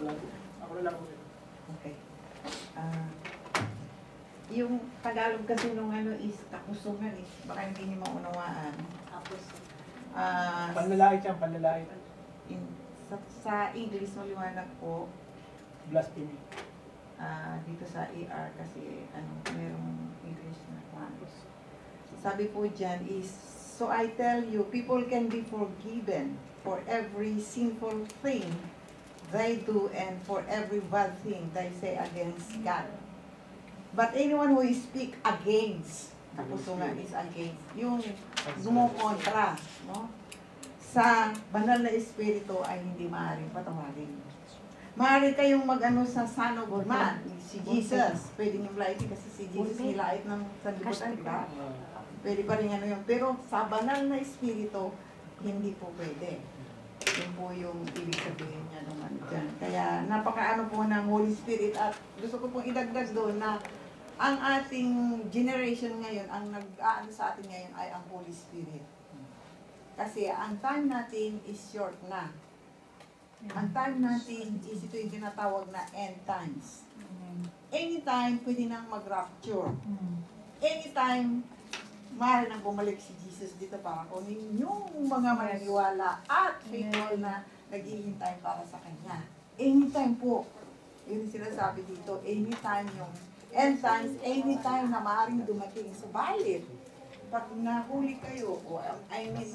Wala po. Ako na lang po. Okay. Yung Tagalog kasi nung ano is kapusungan is baka hindi niyo maunawaan. Panlalait yan, panlalait. Sa English maliwanag po. Blasphemy. Dito sa ER kasi merong English na campus. Sabi po dyan is, so I tell you, people can be forgiven for every sinful thing they do and for every bad thing they say against God. But anyone who speak against, tapos nga is against, yung gumokontra, no? Sa banal na espiritu ay hindi maaaring patawarin. Maaari kayong mag-ano sa Son of Man, si Jesus. Pwede niyong laitin kasi si Jesus nilait ng sanlibutan, diba? Pwede pa rin ano yun. Pero sa banal na espiritu, hindi po pwede. Yun po yung ibig sabihin niya naman dyan. Kaya napakaano po ng Holy Spirit at gusto ko pong idagdag doon na ang ating generation ngayon, ang nag-aano sa atin ngayon ay ang Holy Spirit. Kasi ang time natin is short na. Ang time natin is ito yung tinatawag na end times. Anytime, pwede nang mag-rapture. Anytime, maaari nang bumalik si Jesus dito para kunin yung mga mananiwala at faithful na naghihintay para sa Kanya. Anytime po. Yun sinasabi dito, anytime yung end times, anytime na maaaring dumating. Subalit, pag nahuli kayo, o I mean,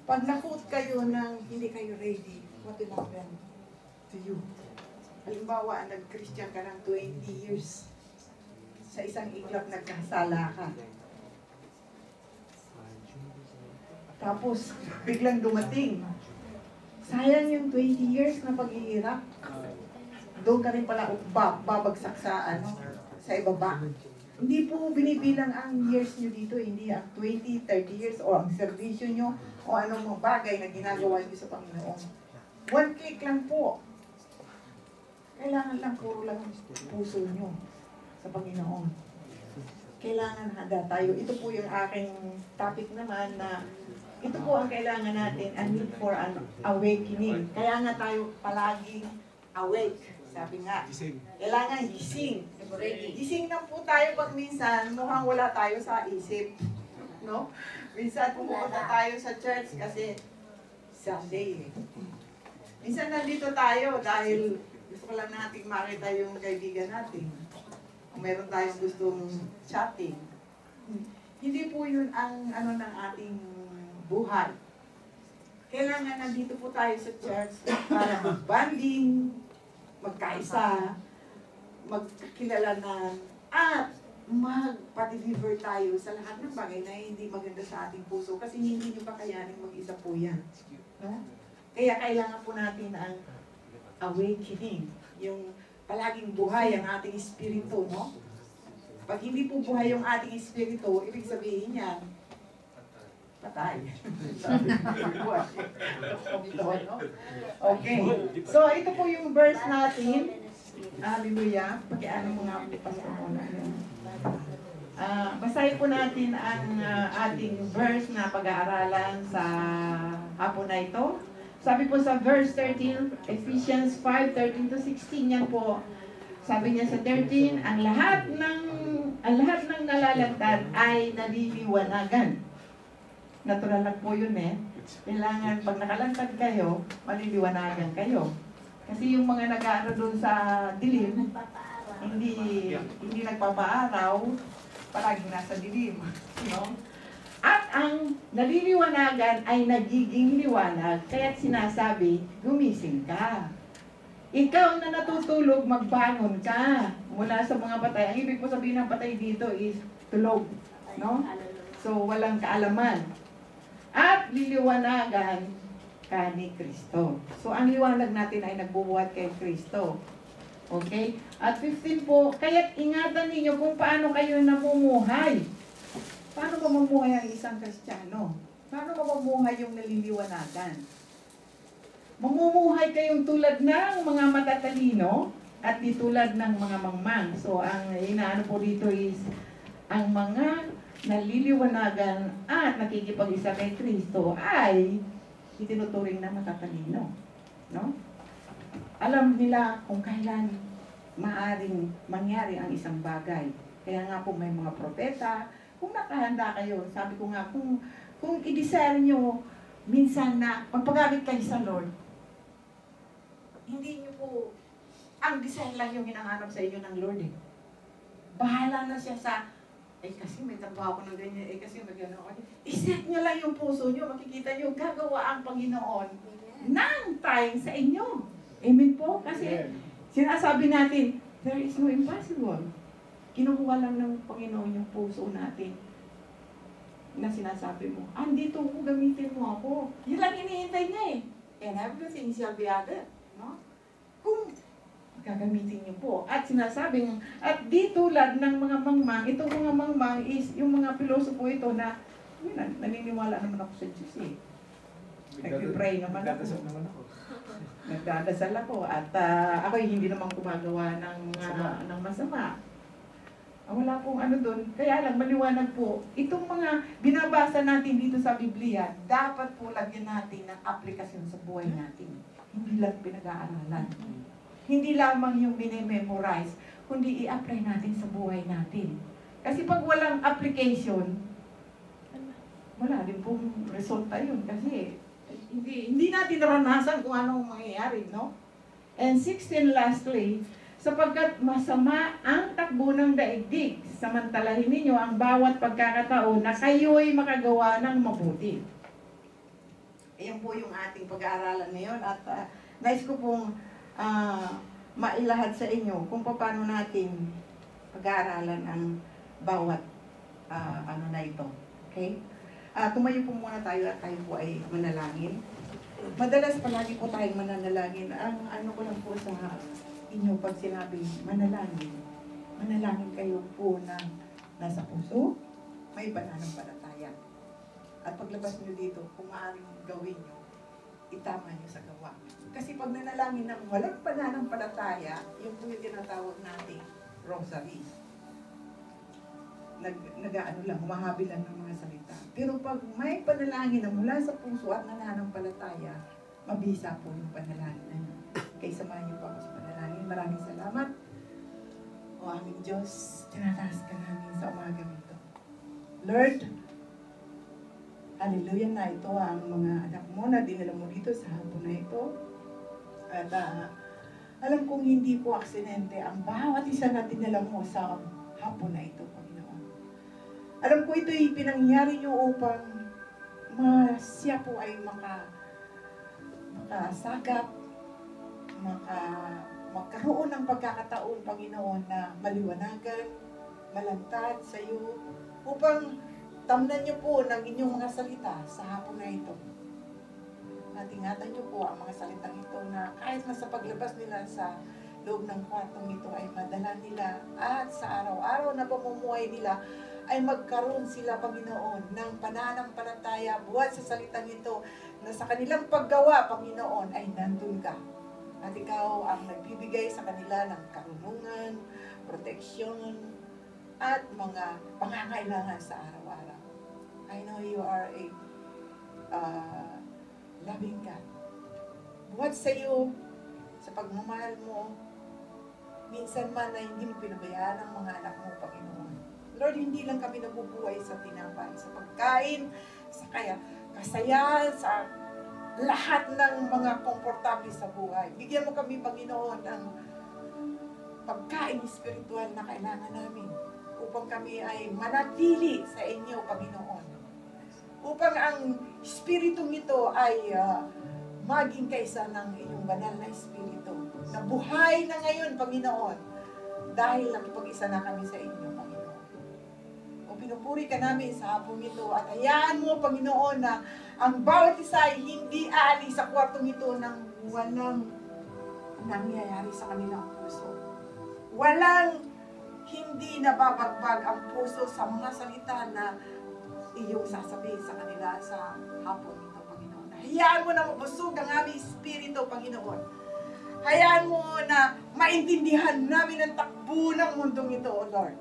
pag na-put kayo ng hindi kayo ready, what will happen to you? Halimbawa, nag-Christian ka ng 20 years, sa isang iglap nagkasala ka. Tapos, biglang dumating. Sayang yung 20 years na paghihirap. Doon ka rin pala babagsak sa sa ibaba. Hindi po binibilang ang years nyo dito, hindi ang 20, 30 years o ang servisyo nyo o anong mga bagay na ginagawa nyo sa Panginoon. One click lang po. Kailangan lang puro lang puso nyo sa Panginoon. Kailangan handa tayo. Ito po yung aking topic naman na ito po ang kailangan natin, a need for an awakening. Kaya nga tayo palaging awake. Sabi nga, kailangan gising. Gising lang po tayo pag minsan mukhang wala tayo sa isip. No? Minsan pumunta tayo sa church kasi Sunday. Minsan nandito tayo dahil gusto ko lang natin makita yung kaibigan natin. Kung meron tayong gustong chatting. Hindi po yun ang ng ating buhay. Kailangan nandito po tayo sa church para mag-banding, magkaisa, magkilalanan, at magpa-deliver tayo sa lahat ng bagay na hindi maganda sa ating puso kasi hindi nyo pa kayanin mag-isa po yan. No? Kaya kailangan po natin ang awakening, yung palaging buhay ang ating espiritu, no? Pag hindi po buhay yung ating espiritu, ibig sabihin niya, patay. Okay. So, ito po yung verse natin. Hallelujah. Pakiano mo nga po pastor muna. Basahin po natin ang ating verse na pag-aaralan sa hapon na ito. Sabi po sa verse 13, Ephesians 5:13-16, yan po. Sabi niya sa 13, ang lahat ng nalalantad ay naliliwanagan. Natural lang po yun eh. Kailangan pag nakalantad kayo, maliliwanagan kayo. Kasi yung mga nag-aano doon sa dilim, hindi nagpapaaraw, palaging nasa dilim. No? At ang naliliwanagan ay nagiging liwanag, kaya't sinasabi, gumising ka. Ikaw na natutulog, magbangon ka mula sa mga patay. Ang ibig po sabihin ng patay dito is tulog. No? So, walang kaalaman. At liliwanagan ka ni Kristo. So, ang liwanag natin ay nagbubuhat kay Kristo. Okay? At 15 po, kaya't ingatan ninyo kung paano kayo namumuhay. Paano ba mamuhay ang isang Kristiyano? Paano ba mamuhay yung naliliwanagan? Mamumuhay kayong tulad ng mga matatalino at di tulad ng mga mangmang. So, ang inaano po dito is ang mga naliliwanagan at nakikipag-isa kay Kristo ay itinuturing na matatalino. No? alam nila kung kailan maaring mangyari ang isang bagay. Kaya nga po may mga propeta, kung nakahanda kayo, sabi ko nga, kung i-desire nyo minsan na magpagamit kayo sa Lord, hindi nyo po, ang desire lang yung hinahanap sa inyo ng Lord eh. Bahala na siya sa, kasi may trabaho ko ng ganyan, kasi may gano'n. I-set nyo lang yung puso nyo, makikita nyo, gagawa ang Panginoon ng time sa inyo. Amen po? Kasi sinasabi natin, there is no impossible. Kinukuha lang ng Panginoon yung puso natin na sinasabi mo, andito ko, gamitin mo ako. Yun lang hinihintay niya eh. And everything shall be added. No? Kung gagamitin niyo po. At sinasabing, at di tulad ng mga mangmang, itong mga mangmang is yung mga pilosopo ito na, naniniwala naman ako sa Diyos eh. Nag-pray naman ako. Nagdadasal naman ako. Nagdadasal ako at ako hindi naman gumagawa ng masama. Wala pong ano doon. Kaya lang, maliwanag po, itong mga binabasa natin dito sa Biblia, dapat po lagyan natin ng aplikasyon sa buhay natin. Hindi lang pinag-aaralan. Hindi lamang yung minememorize, kundi i-apply natin sa buhay natin. Kasi pag walang application, wala din pong resulta yun. Kasi hindi natin naranasan kung anong mangyayari, no? And 16, lastly, sapagkat masama ang takbo ng daigdig, samantalahin ninyo ang bawat pagkakataon na kayo'y makagawa ng mabuti. Ayan po yung ating pag-aaralan ngayon at nais ko pong mailahad sa inyo kung paano natin pag-aaralan ang bawat ano na ito. Okay? Tumayo po muna tayo at tayo po ay manalangin. Madalas palagi po tayong mananalangin. Ang ano ko lang po sa inyo pag sinabi manalangin. Manalangin kayo po na nasa puso, may pananampalataya. At paglabas nyo dito, kung maaaring gawin nyo, itama nyo sa gawa. Kasi pag nanalangin ng walang pananampalataya, yung po yung tinatawag natin rosary. Nag-ano lang, humahabi lang ng mga salita. Pero pag may panalangin na mula sa puso at nananampalataya, mabisa po yung panalangin na yun. Kaya samahan niyo po ako sa panalangin. Maraming salamat. O aming Diyos, tinataas ka namin sa umagang ito. Lord, hallelujah na ito ang mga anak mo na dinala mo dito sa hapon na ito. At alam kong hindi po aksidente ang bawat isa na dinala mo sa hapon na ito, Panginoon. Alam ko ito'y pinangyari niyo upang siya po ay makasagap, magkaroon ng pagkakataon, Panginoon, na maliwanagan, malantad sa iyo, upang tamnan niyo po ng inyong mga salita sa hapon na ito. At ingatan niyo po ang mga salitang ito na kahit na sa paglabas nila sa loob ng kwartong ito ay madala nila at sa araw-araw na pamumuhay nila ay magkaroon sila, Panginoon, ng pananampalataya buhat sa salitang ito na sa kanilang paggawa, Panginoon, ay nandun ka. At ikaw ang nagbibigay sa kanila ng karunungan, proteksyon, at mga pangangailangan sa araw-araw. I know you are a loving God. Buhat sa iyo, sa pagmamahal mo, minsan man na hindi mo pinabayaan ang mga anak mo, Panginoon. Lord, hindi lang kami nabubuhay sa tinapay, sa pagkain, sa kasayahan, sa lahat ng mga komportable sa buhay. Bigyan mo kami, Panginoon, ng pagkain espiritual na kailangan namin upang kami ay manatili sa inyo, Panginoon. Upang ang Espiritong ito ay maging kaisa ng inyong banal na Espiritu. Na buhay na ngayon, Panginoon, dahil nakipag-isa na kami sa inyo, Panginoon. O pinupuri ka namin sa hapong ito at hayaan mo, Panginoon, na ang bawat isa ay hindi aalis sa kwartong ito nang walang nangyayari sa kanilang puso. Walang hindi nababagbag ang puso sa mga salita na iyong sasabihin sa kanila sa hapon ito, Panginoon. Hayaan mo na mabusog ang aming espiritu, Panginoon. Hayaan mo na maintindihan namin ang takbo ng mundong ito, O Lord.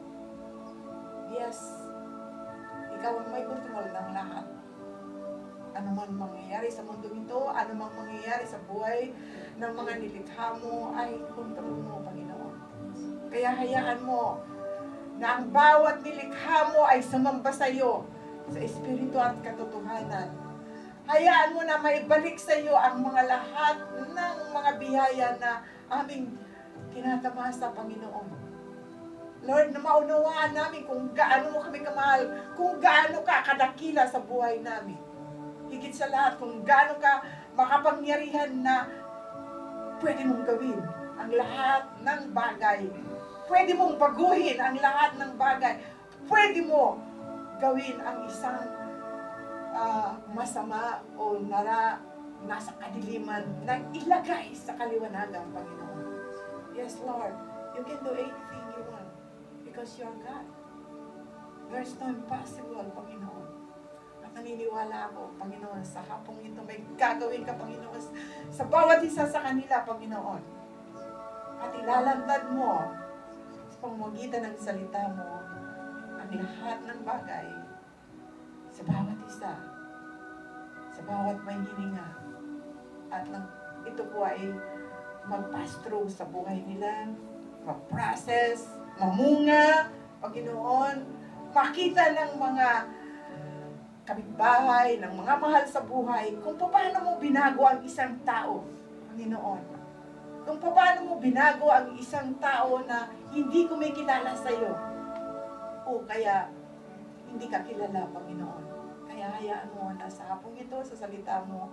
Yes, Ikaw ang may kontrol ng lahat. Ano man mangyayari sa mundong ito, ano man mangyayari sa buhay ng mga nilikha mo, ay kontrol mo, Panginoon. Kaya hayaan mo na ang bawat nilikha mo ay sumamba sa iyo sa espiritu at katotohanan. Hayaan mo na maibalik sa iyo ang mga lahat ng mga biyaya na aming tinatamasa, Panginoon. Lord, na maunawaan namin kung gaano mo kami kamahal, kung gaano ka kadakila sa buhay namin. Higit sa lahat, kung gaano ka makapangyarihan na pwede mong gawin ang lahat ng bagay. Pwede mong baguhin ang lahat ng bagay. Pwede mo gawin ang isang masama o nasa kadiliman na ilagay sa kaliwanagan, Panginoon. Yes, Lord, you can do anything you want because you're God. There's no impossible, Panginoon. At naniniwala ako, Panginoon, sa hapong ito may gagawin ka, Panginoon, sa bawat isa sa kanila, Panginoon. At ilalantad mo sa pamamagitan ng salita mo ang lahat ng bagay sa bawat isa, sa bawat may hininga. At ito po ay mag-pass through sa buhay nila, mag-process, mamunga, Panginoon, makita ng mga kapitbahay, ng mga mahal sa buhay, kung paano mo binago ang isang tao, Panginoon. Kung paano mo binago ang isang tao na hindi kumikilala sa iyo, o kaya hindi ka kilala, Panginoon. Kaya hayaan mo na sa hapong ito, sa salita mo,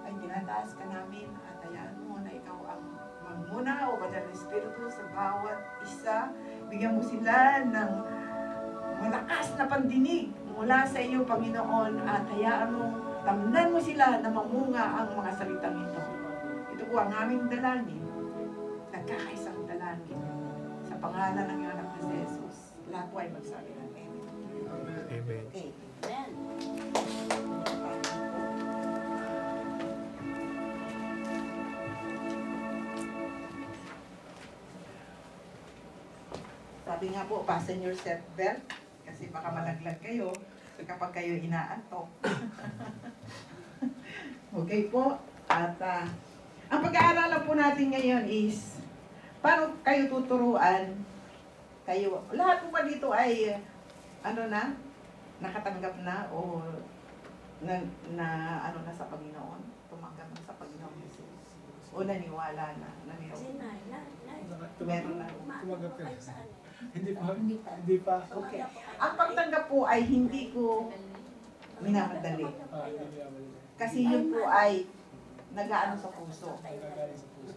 ay tinataas ka namin at hayaan mo na ikaw ang manguna o Banal na Espiritu sa bawat isa. Bigyan mo sila ng malakas na pandinig mula sa iyo, Panginoon, at hayaan mo, tamnan mo sila na mamunga ang mga salitang ito. Ito po ang aming dalangin, nagkakaisang dalangin, sa pangalan ng iyong anak na si Jesus. Lahat po ay magsabi ng Amen. Amen. Okay. Amen. Sabi nga po, fasten your seatbelt kasi baka malaglag kayo kapag kayo inaantok. Okay po. At ang pag-aaralan po natin ngayon is paano kayo tuturuan kayo. Lahat po ba dito ay nakatanggap na o na sa Panginoon? Tumanggap na sa Panginoon Jesus? O naniwala na Kasi mayroon? Meron na. Tumagal ka. Sa ano? Hindi pa. Hindi pa. Hindi pa. Okay. Ang pagtanggap po ay hindi ko minamadali. Hindi naman. Kasi yun po ay nag-aano sa puso. Nagagaling sa puso.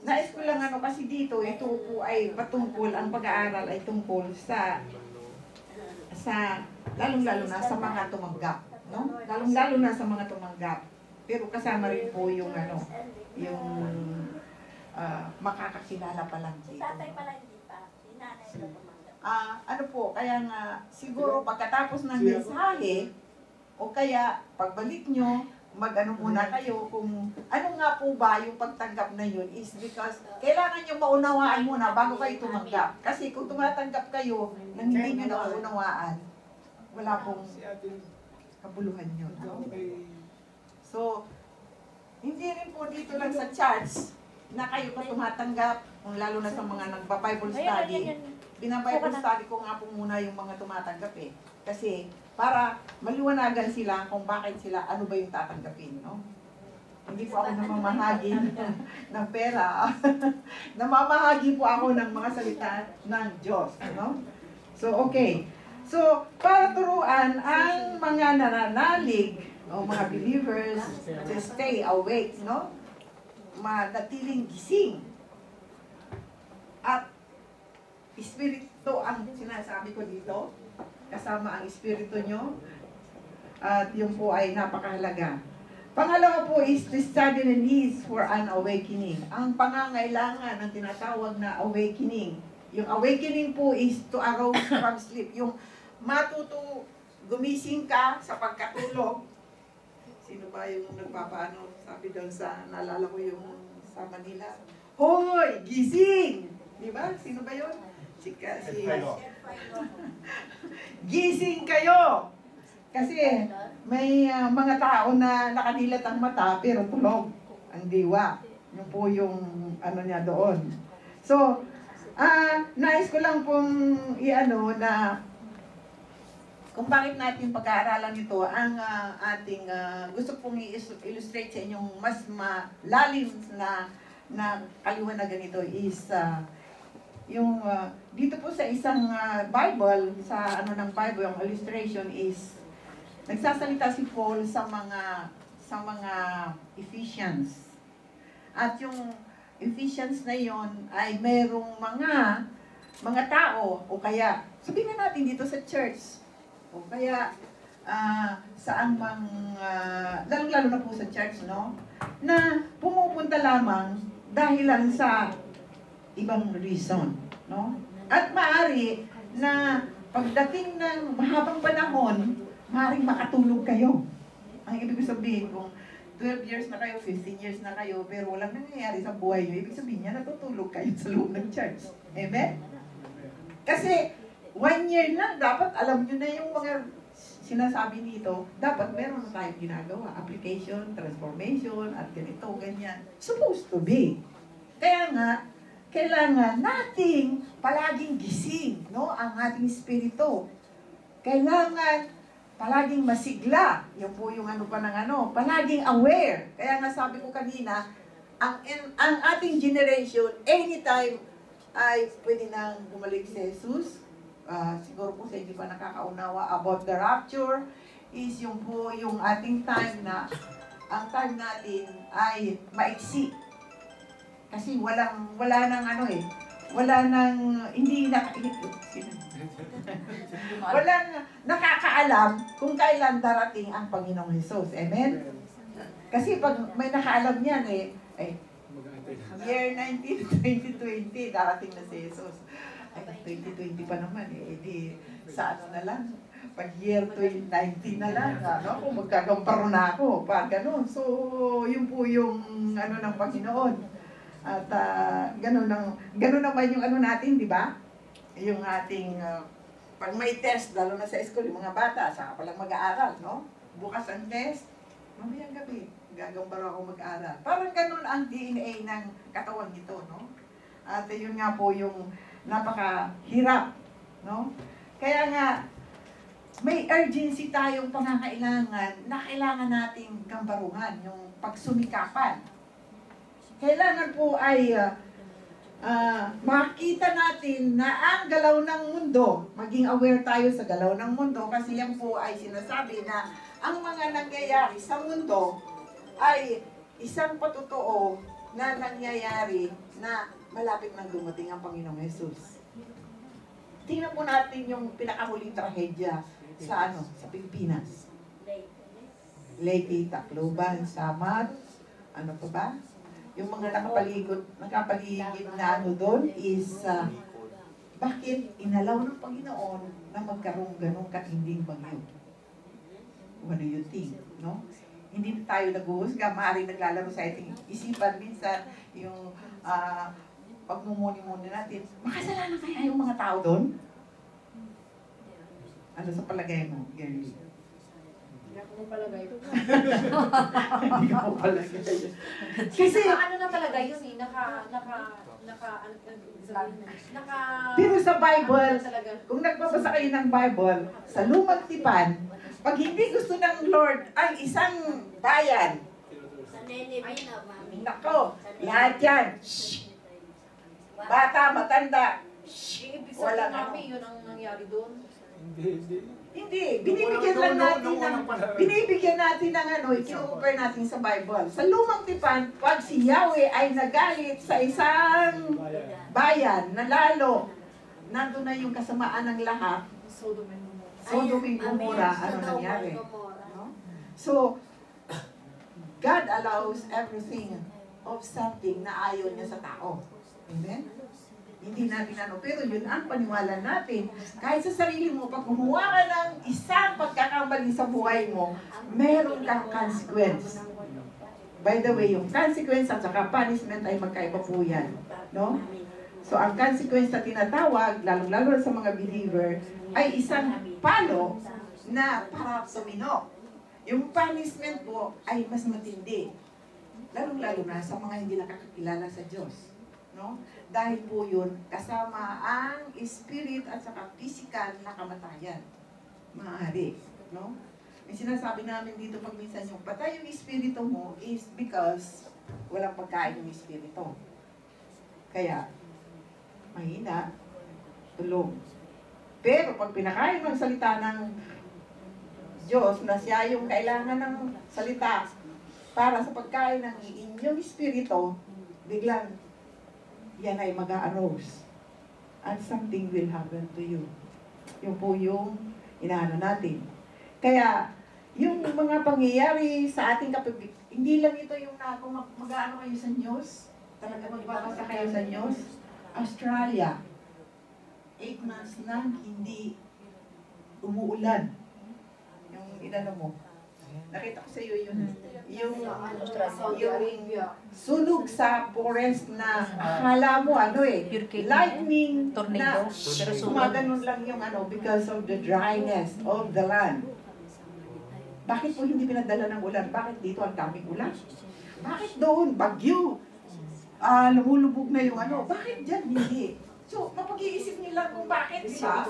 Nais ko lang kasi dito, ito po ay patungkol, ang pag-aaral ay tungkol sa lalong-lalo na sa mga tumanggap, no? Lalong-lalo na sa mga tumanggap. Pero kasama rin po yung makakakilala pa lang Si dito. tatay pala hindi pa. Si nanay pa tumanggap. Ano po, kaya nga siguro pagkatapos ng mensahe o kaya pagbalik nyo, mag-ano muna kayo kung ano nga po ba yung pagtanggap na yun is because kailangan nyo maunawaan muna bago kayo tumanggap. Kasi kung tumatanggap kayo nang hindi nyo naunawaan, wala pong Si atin. kabuluhan yun. Okay. So, hindi rin po dito lang sa church na kayo pa tumatanggap, kung lalo na sa mga nagba-Bible study. Bina-Bible study ko nga po muna yung mga tumatanggap eh. Kasi para maliwanagan sila kung bakit sila, ano ba yung tatanggapin, no? Hindi po ako namamahagi ng pera. Namamahagi po ako ng mga salita ng Diyos, no? So, okay. So, para turuan ang mga nananalig o mga believers to stay awake, no? Manatiling gising. At espiritu ang sinasabi ko dito, kasama ang espiritu nyo, at yun po ay napakahalaga. Pangalawa po is to study the needs for an awakening. Ang pangangailangan ng tinatawag na awakening. Yung awakening po is to arouse from sleep. Yung gumising ka sa pagkatulog. Sino ba yung nagpapaano? Sabi doon sa, naalala ko yung sa Manila. Hoy! Gising! Di ba? Sino ba yun? Gising kayo! Kasi may mga tao na nakadilat ang mata pero tulog ang diwa. Yun po yung ano niya doon. So, nais ko lang pong iano na kung bakit natin pag-aaralan ito, ang ating gusto pong i-illustrate sa inyong mas malalim na kaliwanagan ito is yung dito po sa isang Bible, sa ano ng Bible, yung illustration is nagsasalita si Paul sa mga Ephesians. At yung Ephesians na yon ay merong mga tao o kaya sabihin na natin dito sa church o kaya saan mang lalo-lalo na po sa church, no, na pumupunta lamang dahil lang sa ibang reason, no? At maaari na pagdating ng mahabang panahon, maaaring makatulog kayo. Ang ibig sabihin, kung 12 years na kayo, 15 years na kayo, pero walang nangyayari sa buhay nyo, ibig sabihin niya, natutulog kayo sa loob ng church. Amen? Kasi 1 year lang, dapat alam nyo na yung mga sinasabi nito, dapat meron na tayong ginagawa. Application, transformation, at ganito, ganyan. Supposed to be. Kaya nga, kailangan nating palaging gising, no, ang ating espiritu. Kailangan palaging masigla. Yung po yung ano pa ng ano, palaging aware. Kaya nga sabi ko kanina, ang ating generation, anytime ay pwede nang bumalik si Jesus. Siguro po sa hindi pa nakakaunawa about the rapture is yung po yung ating time na ang time natin ay maiksi. Kasi wala nang ano wala nang hindi na walang nakakaalam kung kailan darating ang Panginoong Hesus. Amen? Kasi pag may nakaalam niyan year 2020 darating na si Jesus. Ay, 2020 pa naman di sa ano na lang, pag year 2019 na lang, ano, kung magkagamparo na ako, pag ganun. So, yun po yung ano ng Panginoon. At ganun naman yung ano natin, di ba? Yung ating, pag may test, lalo na sa school, yung mga bata, saka palang mag-aaral, no? Bukas ang test, mamayang gabi, gagambaro ako mag-aaral. Parang ganun ang DNA ng katawan nito, no? At yun nga po yung napakahirap, no? Kaya nga, may urgency tayong pangangailangan na kailangan nating gambaruhan, yung pagsumikapan. Kailangan po ay makita natin na ang galaw ng mundo, maging aware tayo sa galaw ng mundo kasi yan po ay sinasabi na ang mga nangyayari sa mundo ay isang patotoo na nangyayari na malapit nang dumating ang Panginoong Hesus. Tingnan po natin yung pinakahuling trahedya sa Pilipinas. Leyte, Tacloban, Samar, ano pa ba? Yung mga nakapaligid na ano doon is bakit inalaw ng Panginoon na magkaroon ganong katinding bagyo? What do you think? No? Hindi tayo nag-uusga, maaaring naglalaro sa ating isipan minsan yung pagmumuni-muni natin. Makasalanan kaya yung mga tao doon? Ano sa palagay mo, Gary? Hindi ako mapalagay. Hindi ka mapalagay. Kasi, ano na talaga yun pero sa Bible, kung nagbabasa kayo ng Bible, sa Lumang Tipan, pag hindi gusto ng Lord ang isang bayan, Sa Nineveh na, mami. nako, lahat yan, shh, bata, matanda, shh, ibig wala sabihin na. namin yun ang nangyari doon. Hindi, binibigyan natin ng ano, i-compare natin sa Bible. Sa Lumang Tipan, pag si Yahweh ay nagalit sa isang bayan na lalo, nandun na yung kasamaan ng lahat, Sodom and Gomorrah. Sodom and Gomorrah, ano nangyari? No? So, God allows everything of something na ayaw niya sa tao. Amen? Hindi natin ano, pero yun ang paniwala natin. Kahit sa sarili mo, pag gumawa ka ng isang pagkakamali sa buhay mo, meron kang consequence. By the way, yung consequence at saka punishment ay magkaiba po yan. No? So, ang consequence na tinatawag, lalong-lalo sa mga believer, ay isang palo na para tumino. Yung punishment po ay mas matindi. Lalong-lalo na sa mga hindi nakakakilala sa Diyos. No? Dahil po yun, kasama ang spirit at saka physical na kamatayan. Maaari. No? May sinasabi namin dito pag minsan yung patay yung espiritu mo is because walang pagkain yung espiritu. Kaya, mahina, tulog. Pero pag pinakain mo ang salita ng Diyos na siya yung kailangan ng salita para sa pagkain ng inyong espiritu, biglang yan ay mag-a-arose. And something will happen to you. Yung po yung inaano natin. Kaya, yung mga pangyayari sa ating kapag, hindi lang ito yung na kung mag-aano kayo sa news, talaga magbabasa kayo sa news. Australia, 8 months na hindi umuulan. Yung inano mo. Nakita ko sa iyo yun. Yung sunog sa forest na akala mo ano lightning Tornado. na Pero gumaganon lang yung ano because of the dryness of the land. Bakit po hindi pinadala ng ulan? Bakit dito ang daming ulan? Bakit doon? Bagyo. Lumulubog na yung ano. Bakit dyan hindi? So, mapag-iisip nila kung bakit, di ba?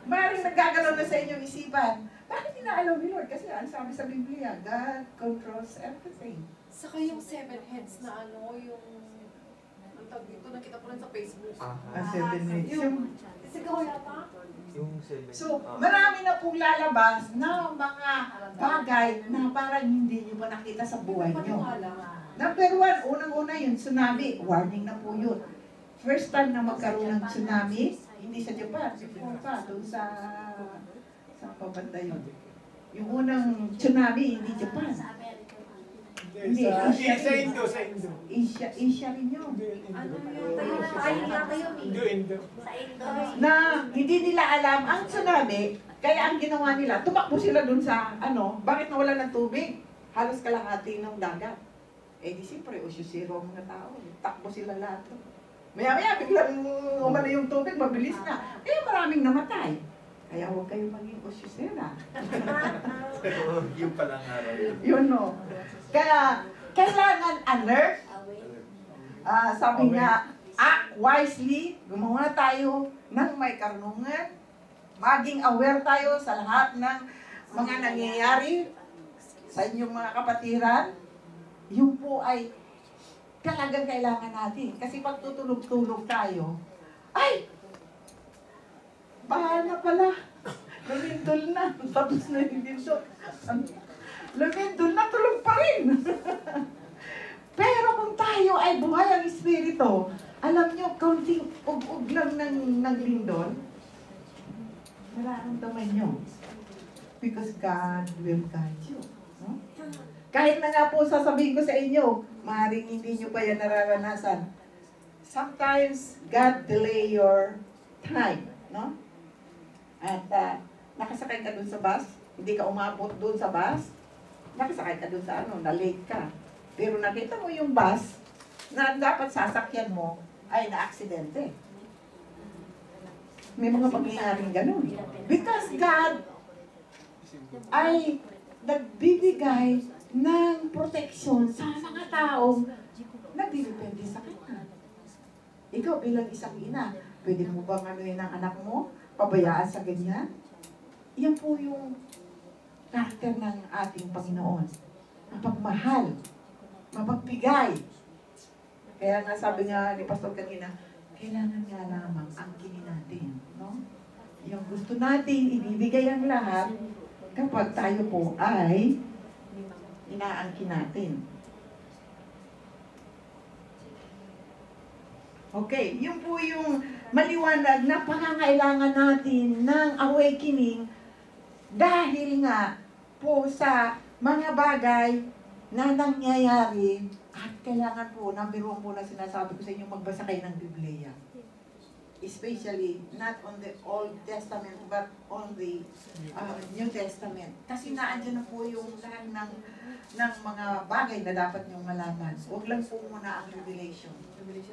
Maaaring nagkagalaw na sa inyong isipan. Bakit inaalaw ni Lord? Kasi ang sabi sa Biblia, God controls everything. Saka yung 7 heads na ano, yung... Ang tawag dito, nakita ko rin sa Facebook. 7 minutes. Sigaw yata? Yung 7. So, marami na pong lalabas na mga bagay na parang hindi nyo pa nakita sa buhay nyo. Number 1, unang-una yung tsunami. Warning na po yun. First time na magkaroon ng tsunami, hindi sa Japan, before pa, doon sa pabanda yun. Yung unang tsunami, hindi Japan. Hindi, Sa Indo. Asia rin yun. Ano yata yun eh. Sa Indo. Na hindi nila alam ang tsunami, kaya ang ginawa nila, tumakbo sila dun sa, bakit nawala ng tubig? Halos kalahati ng dagat. Eh di siyempre, usyusiro ang mga tao. Takbo sila lahat. Maya-maya, biglang umano yung tubig, mabilis na. Kaya maraming namatay. Kaya huwag kayong maging usyusera. Yung palang araw. Yun no. Kaya, kailangan alert. Sabi nga, act wisely, gumawa tayo ng may karunungan, maging aware tayo sa lahat ng mga nangyayari sa inyong mga kapatiran. Yung po ay talagang kailangan natin. Kasi pag tutulog-tulog tayo, ay! Bahala na pala. Lumindol na. Tapos na yung lindol. Lumindol na, tulog pa rin. Pero kung tayo ay buhay ang espiritu, alam nyo, kaunting ug-ug lang ng lindol, nararamdaman nyo. Because God will guide you. No? Kahit na nga po sasabihin ko sa inyo, maaaring hindi nyo pa yan nararanasan. Sometimes, God delay your time. No? At nakasakay ka dun sa bus, hindi ka umabot dun sa bus, nakasakay ka dun sa na-late ka. Pero nakita mo yung bus na dapat sasakyan mo ay na-aksidente. May mga pangyayaring ganun. Because God ay nagbibigay ng proteksyon sa mga taong nagdidepende sa kanya. Ikaw bilang isang ina, pwede mo bang anuhin ang anak mo? Pabayaan sa ganyan? Yan po yung karakter ng ating Panginoon. Mapagmahal, mapagbigay. Kaya nga sabi nga ni Pastor kanina, kailangan nga lamang angkinin natin. No? Yung gusto natin, ibibigay ang lahat kapag tayo po ay inaangkin natin. Okay, yun po yung maliwanag na pangangailangan natin ng awakening dahil nga po sa mga bagay na nangyayari at kailangan po, number 1 po na sinasabi ko sa inyo, magbasa kayo ng Biblia. Especially, not on the Old Testament, but on the New Testament. Kasi naandyan na po yung lahat ng mga bagay na dapat niyong malaman. Huwag lang po muna ang Revelation.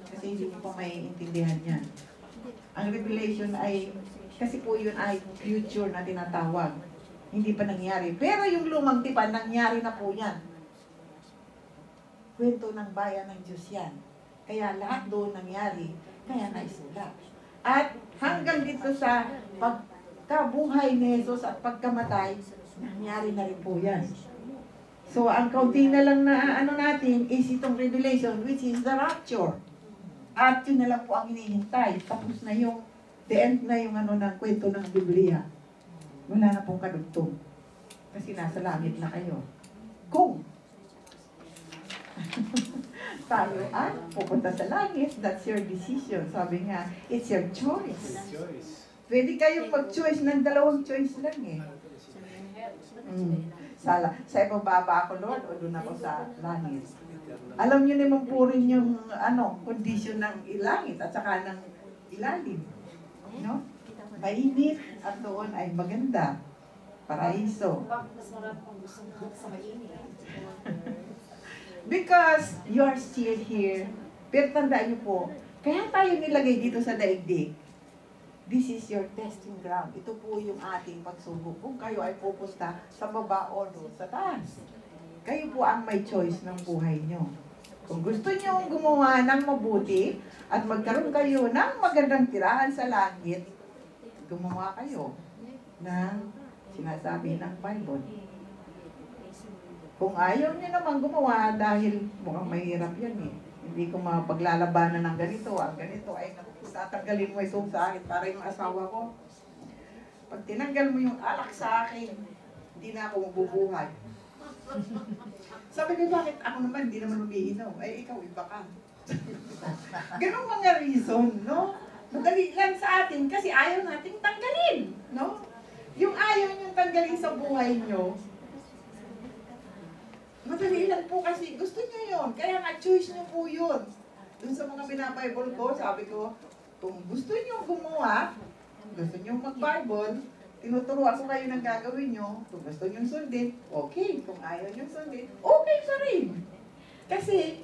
Kasi hindi mo pa may intindihan yan. Ang Revelation ay Kasi po yun ay future na tinatawag. Hindi pa nangyari. Pero yung lumang tipan, nangyari na po yan. Kwento ng bayan ng Diyos yan. Kaya lahat doon nangyari, kaya naisulat. At hanggang dito sa pagkabuhay ni Jesus at pagkamatay, nangyari na rin po yan. So, ang kaunti na lang na natin is itong Revelation, which is the rapture. At yun na lang po ang hinihintay. Tapos na yung, the end na yung ng kwento ng Biblia. Wala na pong kadugtong. Kasi nasa langit na kayo. Kung tayo ay pupunta sa langit, that's your decision. Sabi nga, it's your choice. Pwede kayong mag-choice ng dalawang choice lang eh. Sa ibababa ako, Lord, o doon ako sa langit. Alam niyo naman po rin yung condition ng langit at saka ng ilalim. No? Mainit at doon ay maganda. Paraiso. Bakit mas marami pang gusto sa mainit? Because you are still here. Pero tandaan niyo po, kaya tayo nilagay dito sa daigdig. This is your testing ground. Ito po yung ating pagsubok. Kung kayo ay pupunta sa baba o doon sa taas. Kayo po ang may choice ng buhay nyo. Kung gusto nyo gumawa ng mabuti at magkaroon kayo ng magandang tirahan sa langit, gumawa kayo ng sinasabi ng Bible. Kung ayaw nyo naman gumawa dahil mukhang mahirap yan eh. Hindi ko mapaglalabanan ng ganito. Ang ganito ay tatanggalin mo itong sa akin para yung asawa ko. Pag tinanggal mo yung alak sa akin, hindi na ako mabubuhay. Sabi ko, bakit ako naman, hindi naman umiinom? Ay, ikaw, iba ka. Ganong mga reason, no? Madali lang sa atin kasi ayaw nating tanggalin, no? Yung ayaw nyo tanggalin sa buhay nyo, madali lang po kasi gusto nyo yun. Kaya nga, choice nyo po yun. Dun sa mga binabible ko, sabi ko, kung gusto nyo gumawa, gusto nyo mag-Bible, tinuturuan ko kayo ng gagawin nyo. Kung gusto nyo sundin, okay. Kung ayaw nyo sundin, okay pa rin. Kasi,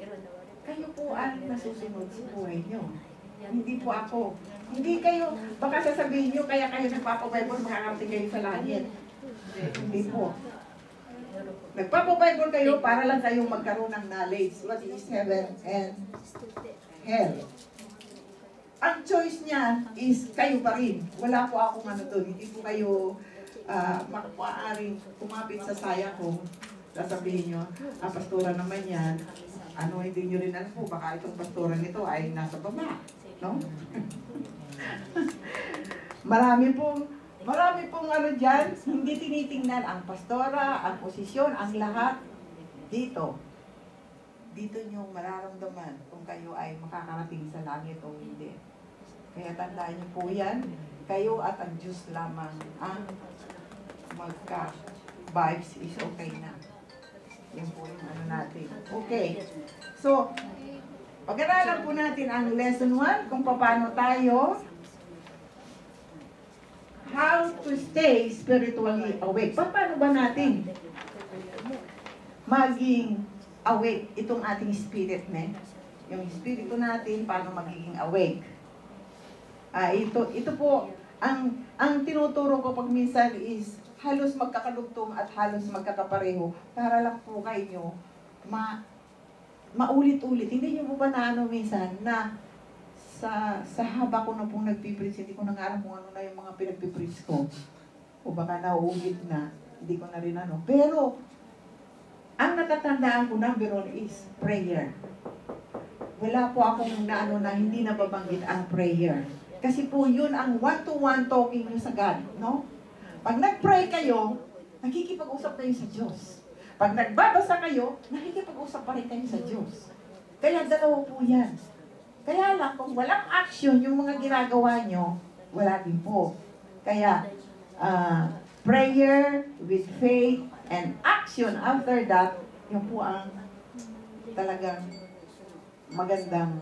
kayo po ang nasusunod sa buhay nyo. Hindi po ako. Hindi kayo, baka sasabihin nyo, kaya kayo nagpapabible, makakarating kayo sa langit. Hindi po. Nagpapabible kayo para lang kayong magkaroon ng knowledge. What is heaven and hell? Ang choice niya is kayo pa rin. Wala po akong doon. Hindi po kayo maaaring kumapit sa saya ko. Sasabihin nyo, pastora naman yan. Hindi nyo rin alam po, baka itong pastora nito ay nasa baba. No? Marami pong dyan, hindi tinitingnan ang pastora, ang posisyon, ang lahat. Dito nyo mararamdaman kung kayo ay makakarating sa langit o hindi. Kaya tandaan nyo po yan, kayo at ang Diyos lamang ang magka-vibes is okay na. Yan po yung natin. Okay. So, pag-aralan po natin ang lesson 1, kung paano tayo how to stay spiritually awake. Paano ba natin maging awake itong ating spirit, yung espiritu natin, paano magiging awake? Ito po, ang tinuturo ko pag minsan is halos magkakalugtong at halos magkakapareho para lang po kayo maulit-ulit. Hindi nyo po ba minsan na sa haba ko na pong nagpipreach, hindi ko na nga alam kung ano na yung mga pinagpipreach ko. O baka nauulit na, hindi ko na rin Pero, ang natatandaan ko number 1 is prayer. Wala po akong na hindi nababanggit ang prayer. Kasi po yun ang one-to-one talking nyo sa God, no? Pag nag-pray kayo, nakikipag-usap kayo sa Diyos. Pag nagbabasa kayo, nakikipag-usap pa rin kayo sa Diyos. Kaya dalawa po yan. Kaya lang, kung walang action yung mga ginagawa nyo, wala din po. Kaya, prayer with faith and action after that, yun po ang talagang magandang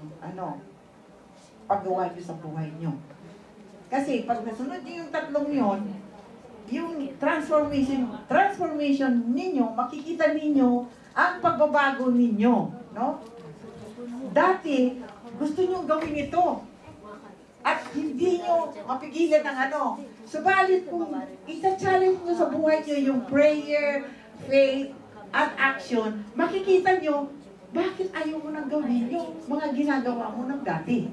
paggawa nyo sa buhay nyo. Kasi pag nasunod nyo yung tatlong yon, yung transformation ninyo, makikita ninyo ang pagbabago ninyo, no? Dati, gusto nyo gawin ito. At Hindi nyo mapigilan ng ano. Subalit kung ita-challenge nyo sa buhay nyo yung prayer, faith, at action, makikita nyo, bakit ayaw mo nang gawin yung mga ginagawa mo ng dati?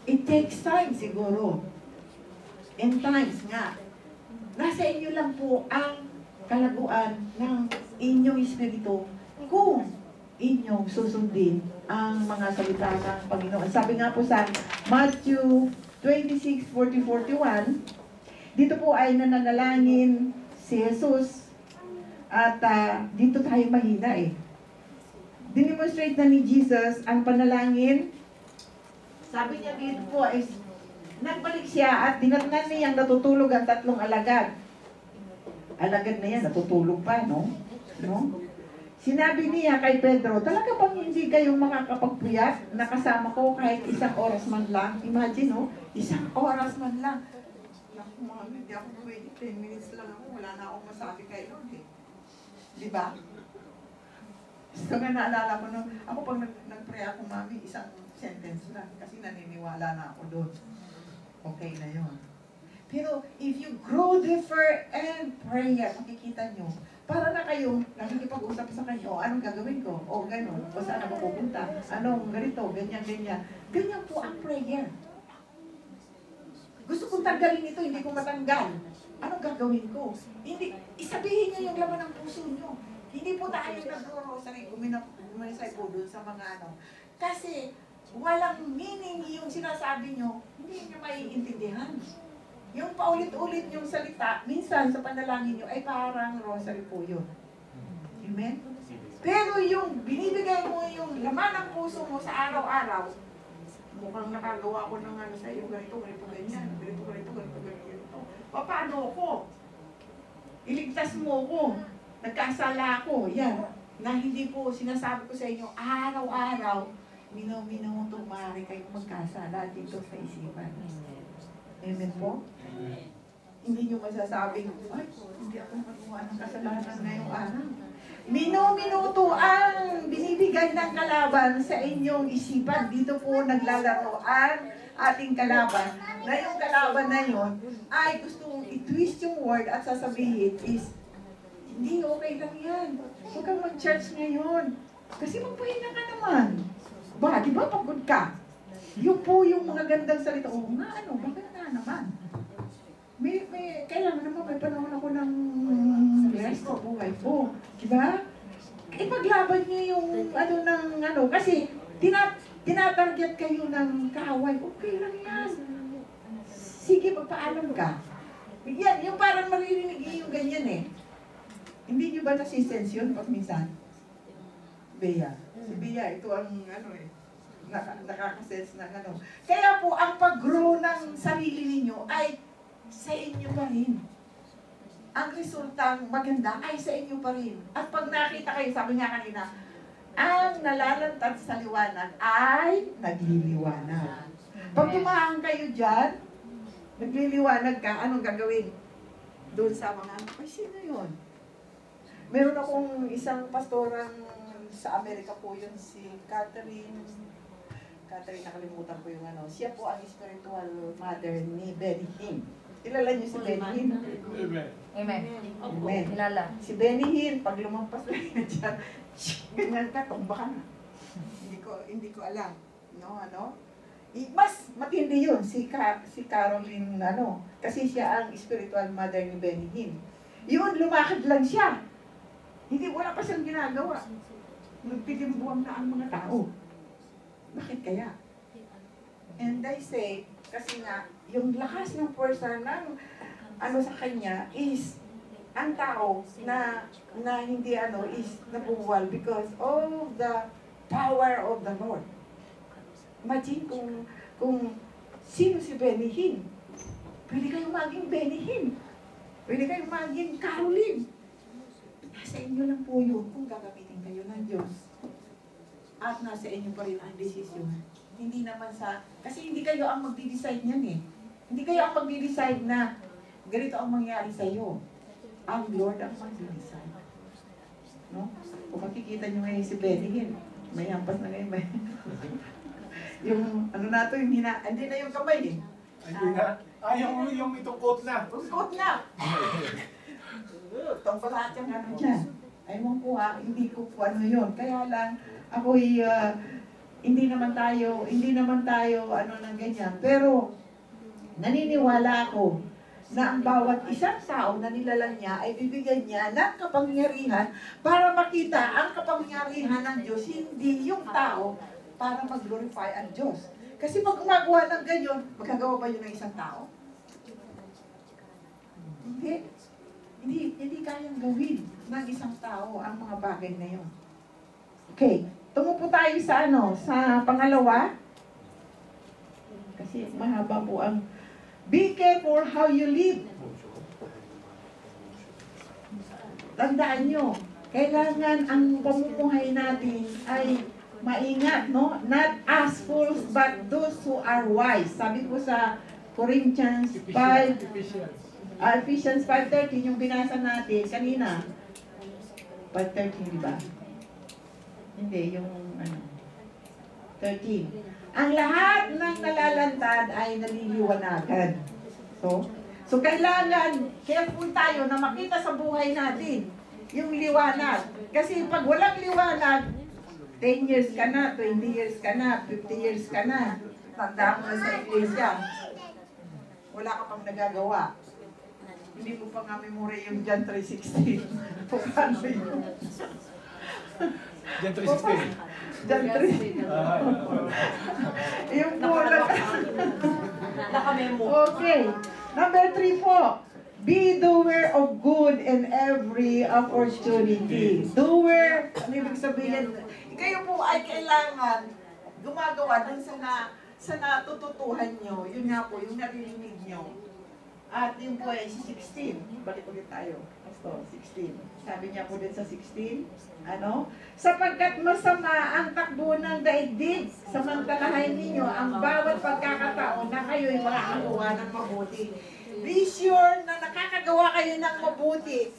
It takes time siguro. And times nga. Nasa inyo lang po ang kalaguan ng inyong espiritu kung inyong susundin ang mga salita ng Panginoon. Sabi nga po sa Matthew 26:40-41, dito po ay nananalangin si Jesus at dito tayo mahina eh. Dinemonstrate na ni Jesus ang panalangin. Sabi niya dito po ay nagbalik siya at dinatnan niyang natutulog ang 3 alagad. Alagad na yan, natutulog pa, no? Sinabi niya kay Pedro, talaga bang hindi kayo makakapagpuyat na kasama ko kahit 1 oras man lang? Imagine, no? 1 oras man lang. Naku, mga hindi ako pwede, 10 minutes lang ako, wala na akong masabi kay Lord, eh. Diba? So nga naalala ko, no? Ako pag nag-pray ako, mami, 1 sentence lang kasi naniniwala na ako doon. Okay na yun. Pero if you grow deeper and prayer, makikita nyo, para na kayong nakikipag-usap sa kanya, o anong gagawin ko? O gano'n, o saan ako pupunta? Anong ganito, ganyan, ganyan. Ganyan po ang prayer. Gusto kong tanggalin ito, hindi ko matanggal. Anong gagawin ko? Hindi, isabihin nyo yung laman ng puso nyo. Hindi po tayo nag-rosary, gumanisay po doon sa mga ano. Kasi walang meaning yung sinasabi nyo, hindi nyo maiintindihan. Yung paulit-ulit yung salita, minsan sa panalangin nyo ay parang rosary po yun. Amen? Pero yung binibigay mo yung laman ng puso mo sa araw-araw, mukhang nakagawa ko ng ano sa iyo, ganito, ganyan, ganito. Paano ko? Iligtas mo ko. Nagkasala ako. Yan. Na hindi po sinasabi ko sa inyo, araw-araw, minuto, maaari kayong magkasala dito sa isipan. Amen po? Hindi nyo masasabing, ay, hindi ako magawa ng kasalanan ngayong araw. Minuto ang binibigay ng kalaban sa inyong isipan. Dito po naglalaro ang ating kalaban. Na yung kalaban na yun ay gustong i-twist yung word at sasabihin is, hindi, okay lang yan. Huwag kang mag-church ngayon. Kasi magpahinga ka naman. Ba, di ba pagod ka? Yung po yung mga gandang salita. Oo nga, ano, bakit na naman? Kailangan naman may panahon ako ng rest sa buhay ko. Diba? Ipaglaban niyo yung ano ng ano. Kasi tinatarget kayo ng kaaway. Okay lang yan. Sige, magpaalam ka. Yan, yung parang maririnig yung ganyan eh. Hindi nyo ba nasisense yun pag minsan? Bea. Si Bea, ito ang ano eh. Nakakasense ng ano. Kaya po, ang pag-grow ng sarili ninyo ay sa inyo pa rin. Ang resultang maganda ay sa inyo pa rin. At pag nakita kayo, sabi nga kanina, ang nalalantad sa liwanag ay nagliliwanag. Pag tumahan kayo dyan, nagliliwanag ka, anong gagawin? Doon sa mga, ay sino yun? Meron akong isang pastorang sa Amerika po yun, si Catherine, nakalimutan ko yung ano. Siya po ang spiritual mother ni Benny Hinn. Kilala niyo si Benny Hinn? Amen. Amen. Kilala. Si Benny Hinn, pag lumampas lang yan dyan, ganyan ka, tumba ka na. Hindi ko alam. No, ano? Mas matindi yun, si Caroline, ano, kasi siya ang spiritual mother ni Benny Hinn. Yun, lumakad lang siya. Hindi, wala pa siyang ginagawa. Nagpilimbuang na ang mga tao. Bakit kaya? And I say, kasi nga, yung lakas ng puwersa ng ano sa kanya is ang tao na hindi ano is nabuwal because of the power of the Lord. Imagine kung sino si Benny Hinn. Pwede kayong maging Benny Hinn. Pwede kayong maging Caroline. Nasa inyo lang po yun kung gagamitin kayo ng Diyos. At nasa inyo pa rin ang desisyon. Hindi naman kasi hindi kayo ang magdi-decide niyan eh. Hindi kayo ang magdi-decide na ganito ang mangyari sa iyo. Ang Lord ang magdi-decide. No? Kung makikita nyo ngayon si Benny Hinn, may hampas na ngayon. Yung ano na to, hindi na yung kamay eh. Hindi na. Yung itong coat na. Uskot na! Tungkol lahat yung ano dyan. Ewan ko ha, hindi ko po ano yun. Kaya lang, ako'y hindi naman tayo ano ng ganyan. Pero, naniniwala ako na ang bawat isang tao na nilalang niya ay bibigyan niya ng kapangyarihan para makita ang kapangyarihan ng Diyos, hindi yung tao para mag-glorify ang Diyos. Kasi pag gumagawa ng ganyan, magagawa ba yun ng isang tao? Hindi kayang gawin ng isang tao ang mga bagay na yun. Okay, tungo po tayo sa sa pangalawa. Kasi mahaba po ang be careful how you live. Tandaan nyo, kailangan ang pamumuhay natin ay maingat, no? Not as fools, but those who are wise. Sabi ko sa Corinthians 5, Ephesians 5:13, yung binasa natin kanina. 5:13, di ba? Hindi, yung 13. Ang lahat ng nalalantad ay naliliwanagan. So kailangan careful tayo na makita sa buhay natin yung liwanag. Kasi pag walang liwanag, 10 years ka na, 20 years ka na, 50 years ka na, tanda mo na sa iglesia. Wala ka pang nagagawa. Hindi mo pa nga memory yung John 3:16. Paano yun? John 3:16. John 3. Yung pula. Nakamemo. Okay. Number 3 po. Be doer of good in every opportunity. Doer, ano ibig sabihin? Kayo po ay kailangan gumagawa dun sa natututuhan nyo. Yun nga po, yung naririnig nyo. At yung po ay 16. Balik ulit tayo. Pastor, 16. Sabi niya po din sa 16, sapagkat masama ang takbo ng daigdig, samantalahin ninyo ang bawat pagkakataon na kayo'y makakagawa ng mabuti. Be sure na nakakagawa kayo ng mabuti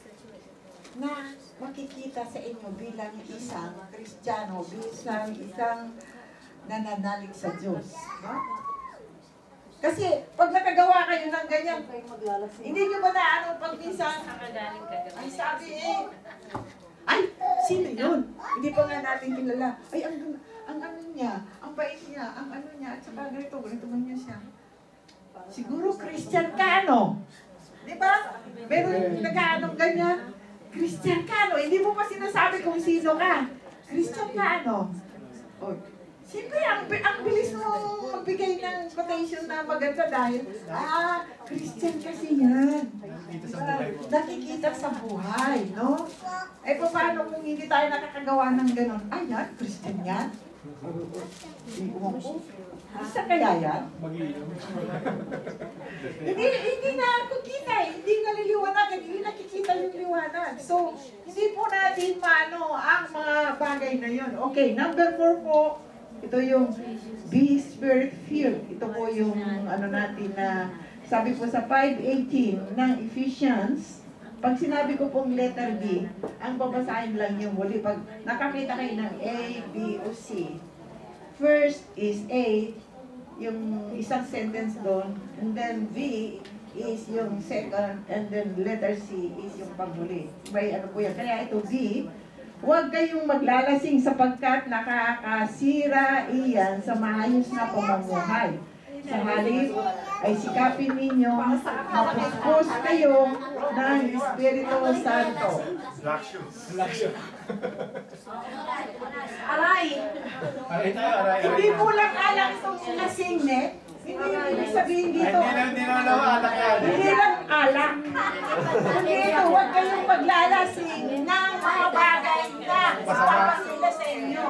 na makikita sa inyo bilang isang Kristiyano, bilang isang nananalig sa Diyos. No? Kasi pag nakagawa kayo ng ganyan, hindi nyo ba na pag minsan, ay sabi ay, sino yun? Hindi pa nga natin kilala. Ay, ang ano niya, ang bait niya, ang ano niya, at saka ganito man niya siya. Siguro Christian ka, Di ba? Pero nag-aanong ganyan, Christian ka, Hindi mo pa sinasabi kung sino ka. Christian ka, O, siyempre, ang bilis mo magbigay ng quotation na maganda dahil, Christian kasi yan. Nakikita sa buhay, no? Eh, paano kung hindi tayo nakakagawa ng gano'n? Ay, yan, Christian yan. Isa kaya yan? Hindi na ako kita hindi naliliwanag, hindi nakikita yung liwanag. So, hindi po natin ang mga bagay na yun. Okay, number 4 po, ito yung be spirit-filled. Ito po yung natin na sabi po sa 5:18 ng Ephesians. Pag sinabi ko pong letter B, ang babasahin lang yung huli. Pag nakakita kayo ng A, B, o C, first is A, yung isang sentence doon, and then B is yung second, and then letter C is yung panghuli. May po yan. Kaya ito B, huwag kayong maglalasing sapagkat nakakasira iyan sa maayos na pamumuhay. Sa halip ay sikapin ninyo mapuspos kayo ng Espiritu Santo. Laksyo. Aray! Hindi po lang alak itong lasing, Hindi ibig sabihin dito. Hindi na alak yan. Hindi lang alak. Dito, huwag kayong maglalasing ng mga bagay na papasila sa inyo.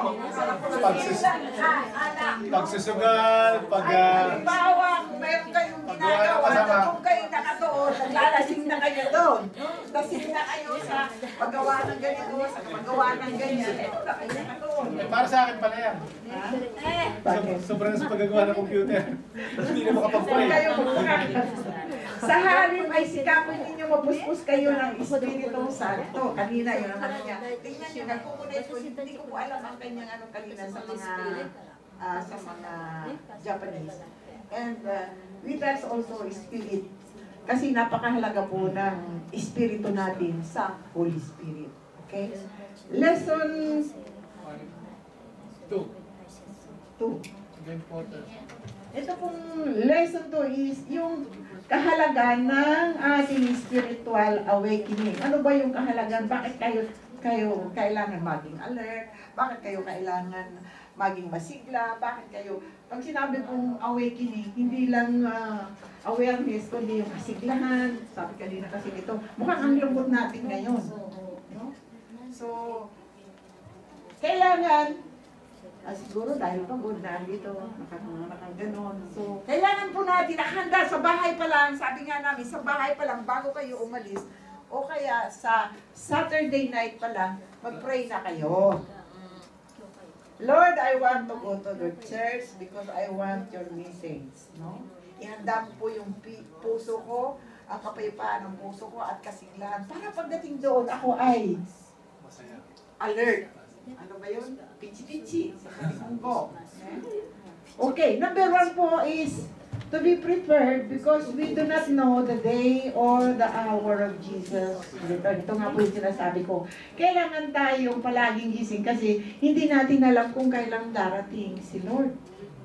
Pagsusugal, Halimbawa, kung meron kayong ginagawa na kung kayo nakatuon, naglalasing na kayo doon. Lasing na kayo sa paggawa ng ganito, sa paggawa ng ganyan. Ito na kayo nakatuon. Para sa akin pala yan. Sobrang sa paggagawa ng computer. Hindi na makapag-play. Sa halip ay sikapin ninyo mapuspos kayo ng Espiritu Santo. Kanina yun naman niya. Tingnan nyo, nagkukunay po, hindi ko po alam ang kanyang kanina sa mga sa mga Japanese. And with us also spirit. Kasi napakahalaga po ng espiritu natin sa Holy Spirit. Okay? Lesson 2. 2. Important. Ito pong lesson 2 is yung kahalagan ng ating spiritual awakening. Ano ba yung kahalagan? Bakit kayo kailangan maging alert? Bakit kayo kailangan maging masigla? Bakit kayo, pag sinabi pong awakening, hindi lang awareness, kundi yung kasiglahan. Sabi kanina kasi ito, mukhang ang lungkot natin ngayon. No? So, kailangan, siguro dahil pagod na dito, nakaganon. So, kailangan po natin nakahanda sa bahay pa lang, sabi nga namin, sa bahay pa lang, bago kayo umalis, o kaya sa Saturday night pa lang, mag-pray na kayo. Lord, I want to go to the church because I want your message. No? Ihanda ko po yung puso ko, ang kapayapaan ng puso ko at kasiglahan. Para pagdating doon, ako ay Masaya. alert. Ano ba yun? Pichi-pichi sa kalimang ko. Okay, number 1 po is to be prepared because we do not know the day or the hour of Jesus. Ito nga po yung sinasabi ko. Kailangan tayong palaging gising kasi hindi natin alam kung kailan darating si Lord.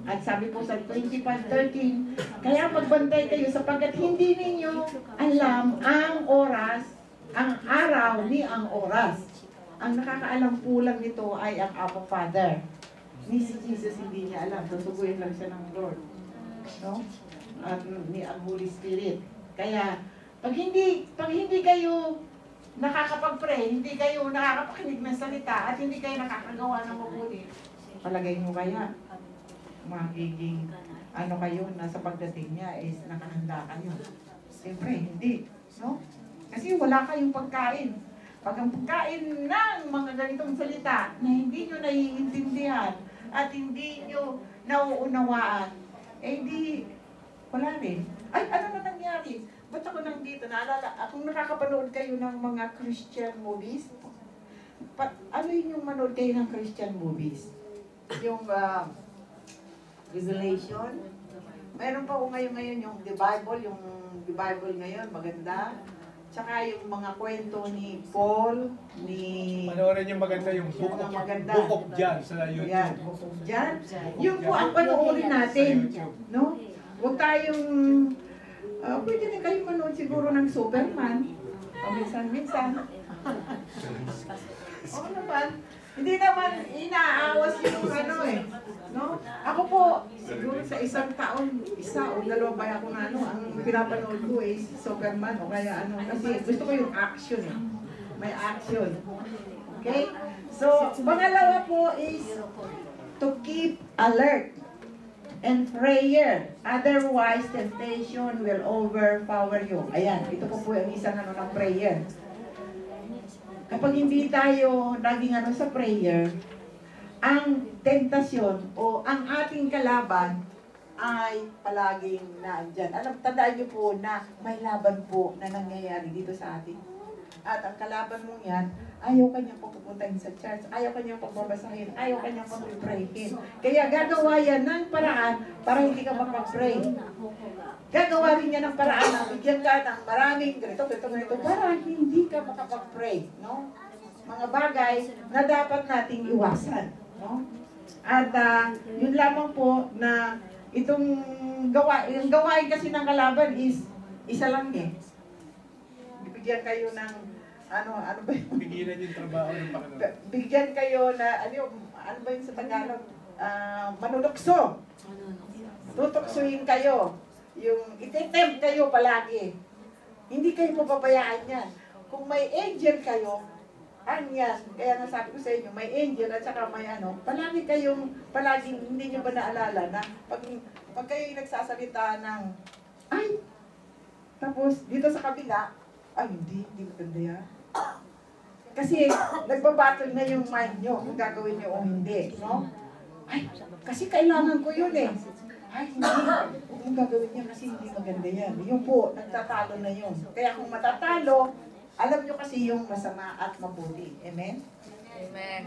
At sabi po sa 25:13, kaya magbantay kayo sapagkat hindi ninyo alam ang oras, ang araw ni ang oras. Ang nakakaalam po lang nito ay ang Abba Father. Ni si Jesus hindi niya alam. Tutuguin lang siya ng Lord. No? At ni ang Holy Spirit. Kaya, pag hindi kayo nakakapag-pray, hindi kayo nakakapakinig ng salita, at hindi kayo nakakagawa ng mabuti, palagay mo kaya, magiging kayo, nasa pagdating niya is nakahanda kayo. Siyempre, hindi. No? Kasi wala kayong pagkain. Pag ang pagkain ng mga ganitong salita na hindi nyo naiintindihan at hindi nyo nauunawaan, hindi, wala rin. Ay, ano na nangyari? Ba't ako nandito? Naalala, kung nakakapanood kayo ng mga Christian movies, ano yun yung manood kayo ng Christian movies? Yung Revelation. Mayroon pa ko ngayon yung The Bible ngayon, maganda. Tsaka yung mga kwento ni Paul, ni... Panoorin yung maganda yung Book of John sa YouTube. Yan, Book of John. Yun po ang panoorin natin. No? Huwag tayong... pwede rin kayo manood siguro ng Superman. Paminsan-minsan. Oo naman. Hindi naman inaawas yung no? Ako po, siguro sa isang taon, isa o dalawa ba ako na ang pinapanood ko is Superman o kaya kasi gusto ko yung action eh. May action. Okay? So, pangalawa po is to keep alert and prayer. Otherwise, temptation will overpower you. Ayan, ito po yung isang ng prayer. Kapag hindi tayo naging sa prayer, ang tentasyon o ang ating kalaban ay palaging nandyan. Tandaan niyo po na may laban po na nangyayari dito sa atin. At ang kalaban mo yan, ayaw kanyang pagpupuntahin sa church, ayaw kanyang pagbabasahin, ayaw kanyang pag-prayhin. Kaya gagawa yan ng paraan para hindi ka makapag-pray. Gagawa rin niya ng paraan na bigyan ka ng maraming ganito, para hindi ka makapag-pray. No? Mga bagay na dapat nating iwasan. No? At yun lamang po na itong yung gawain kasi ng kalaban is isa lang eh. Bigyan kayo ng ano ba yun? Pigilan yung trabaho ng Panginoon. Bigyan kayo na ano ba yun sa Tagalog? Manunukso. Tutuksuhin kayo. Yung ititempt kayo palagi. Hindi kayo papabayaan yan. Kung may angel kayo, yan. Kaya nga sabi ko sa inyo, may angel at saka may palagi hindi nyo ba naalala na pag kayo nagsasalita ng, ay, tapos dito sa kabila, ay hindi maganda yan. Kasi nagbabattle na yung mind nyo kung gagawin nyo o hindi, no? Ay, kasi kailangan ko yun eh. Ay, hindi. Huwag mong gagawin niya kasi hindi maganda yan. Yung po, nagtatalo na yun. Kaya kung matatalo, alam nyo kasi yung masama at mabuti. Amen? Amen.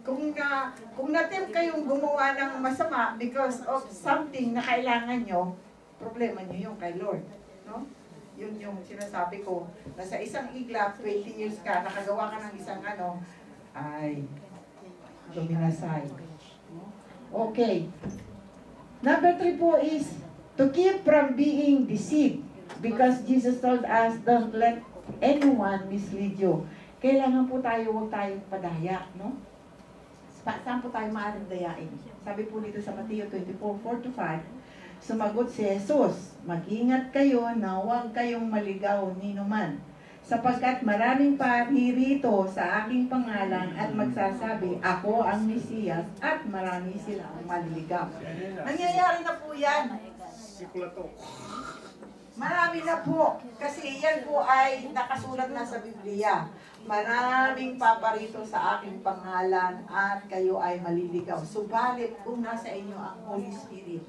kung na-tempt kayong gumawa ng masama because of something na kailangan nyo, problema nyo yung kay Lord. No? Yun yung sinasabi ko, na sa isang iglap, 20 years ka, nakagawa ka ng isang ay, luminasay. Okay. Number 3 po is, to keep from being deceived. Because Jesus told us, don't let anyone mislead you. Kailangan po tayo, huwag tayong padaya, no? Saan po tayo maaaring dayain? Sabi po dito sa Mateo 24:4-5, sumagot si Jesus, mag-ingat kayo na huwag kayong maligaw ninuman, sapagkat maraming paririto sa aking pangalan at magsasabi, ako ang Mesiyas, at marami silang maliligaw. Nangyayari na po yan. Sikula to. Marami na po, kasi yan po ay nakasulat na sa Biblia. Maraming paparito sa aking pangalan at kayo ay maliligaw. Subalit kung nasa inyo ang Holy Spirit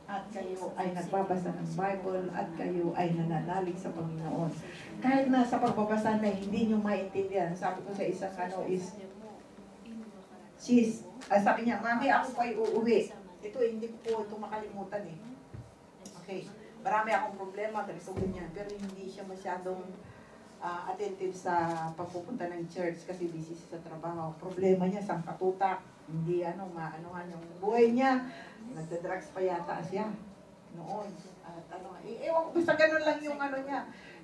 at kayo ay nagbabasa ng Bible at kayo ay nananalig sa Panginoon. Kahit na sa pagbabasa na hindi nyo maintindihan, sabi ko sa isang is, sabi niya, Mami, ako pa uuwi. Ito, hindi ko po ito makalimutan eh. Okay. Marami akong problema, ganito ganyan, pero hindi siya masyadong attentive sa pagpupunta ng church kasi busy siya sa trabaho. Problema niya, sangkatutak, hindi maanohan yung buhay niya. Nagda-drugs pa yata siya noon. At ewan ko, basta ganun lang yung niya.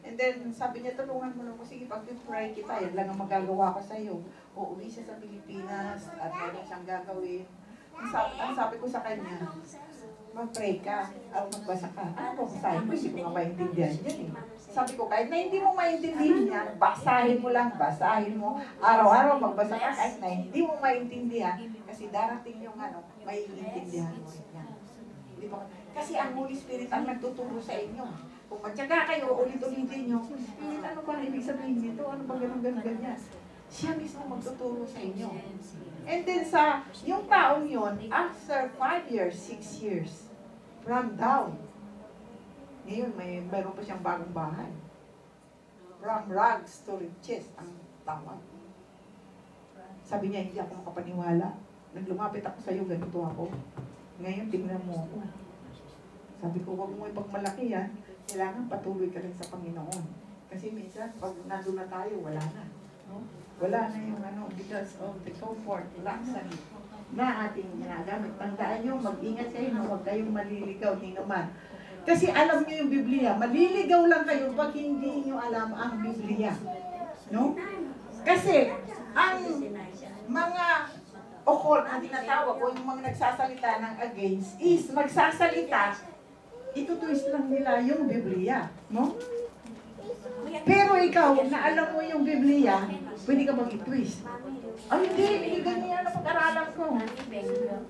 And then, sabi niya, tulungan mo lang ko, sige, pag-pray kita, yan lang ang magagawa ko sa'yo. Uuwi siya sa Pilipinas at meron siyang gagawin. Ang sabi ko sa kanya, mag-pray ka, at magbasa ka. Ano po basahin mo? Hindi ko nga maintindihan yan eh. Sabi ko, kahit na hindi mo maintindihan yan, basahin mo lang, basahin mo. Araw-araw magbasa ka, kahit na hindi mo maintindihan, kasi darating yung maiintindihan mo yan. Di ba? Kasi ang Holy Spirit ang nagtuturo sa inyo. Kung matyaga kayo, ulit-ulitin nyo, Spirit, ano ba ibig sabihin nito? Ano ba ganun-ganyan? Siya mismo magtuturo sa inyo. And then yung taong yun, after 5 years, 6 years, from down. Ngayon, meron pa siyang bagong bahay. From rags to riches, ang tawag. Sabi niya, hindi ako makapaniwala. Naglumapit ako sa'yo, ganito ako. Ngayon, tingnan mo ako. Sabi ko, huwag mo ipagmalaki yan. Kailangan patuloy ka rin sa Panginoon. Kasi minsan, pag nandun na tayo, wala na. No? Wala na yung because of the comfort, luxury na ating ginagamit. Tandaan nyo, mag-ingat kayo na huwag kayong maliligaw ni naman. Kasi alam nyo yung Biblia, maliligaw lang kayo pag hindi nyo alam ang Biblia. No? Kasi, ang mga occult ang tinatawag o yung mga nagsasalita ng against is magsasalita, ito-twist lang nila yung Biblia. No? Pero ikaw, na alam mo yung Biblia, pwede ka mag-twist. Ay, hindi ganyan ang pag-aralan ko.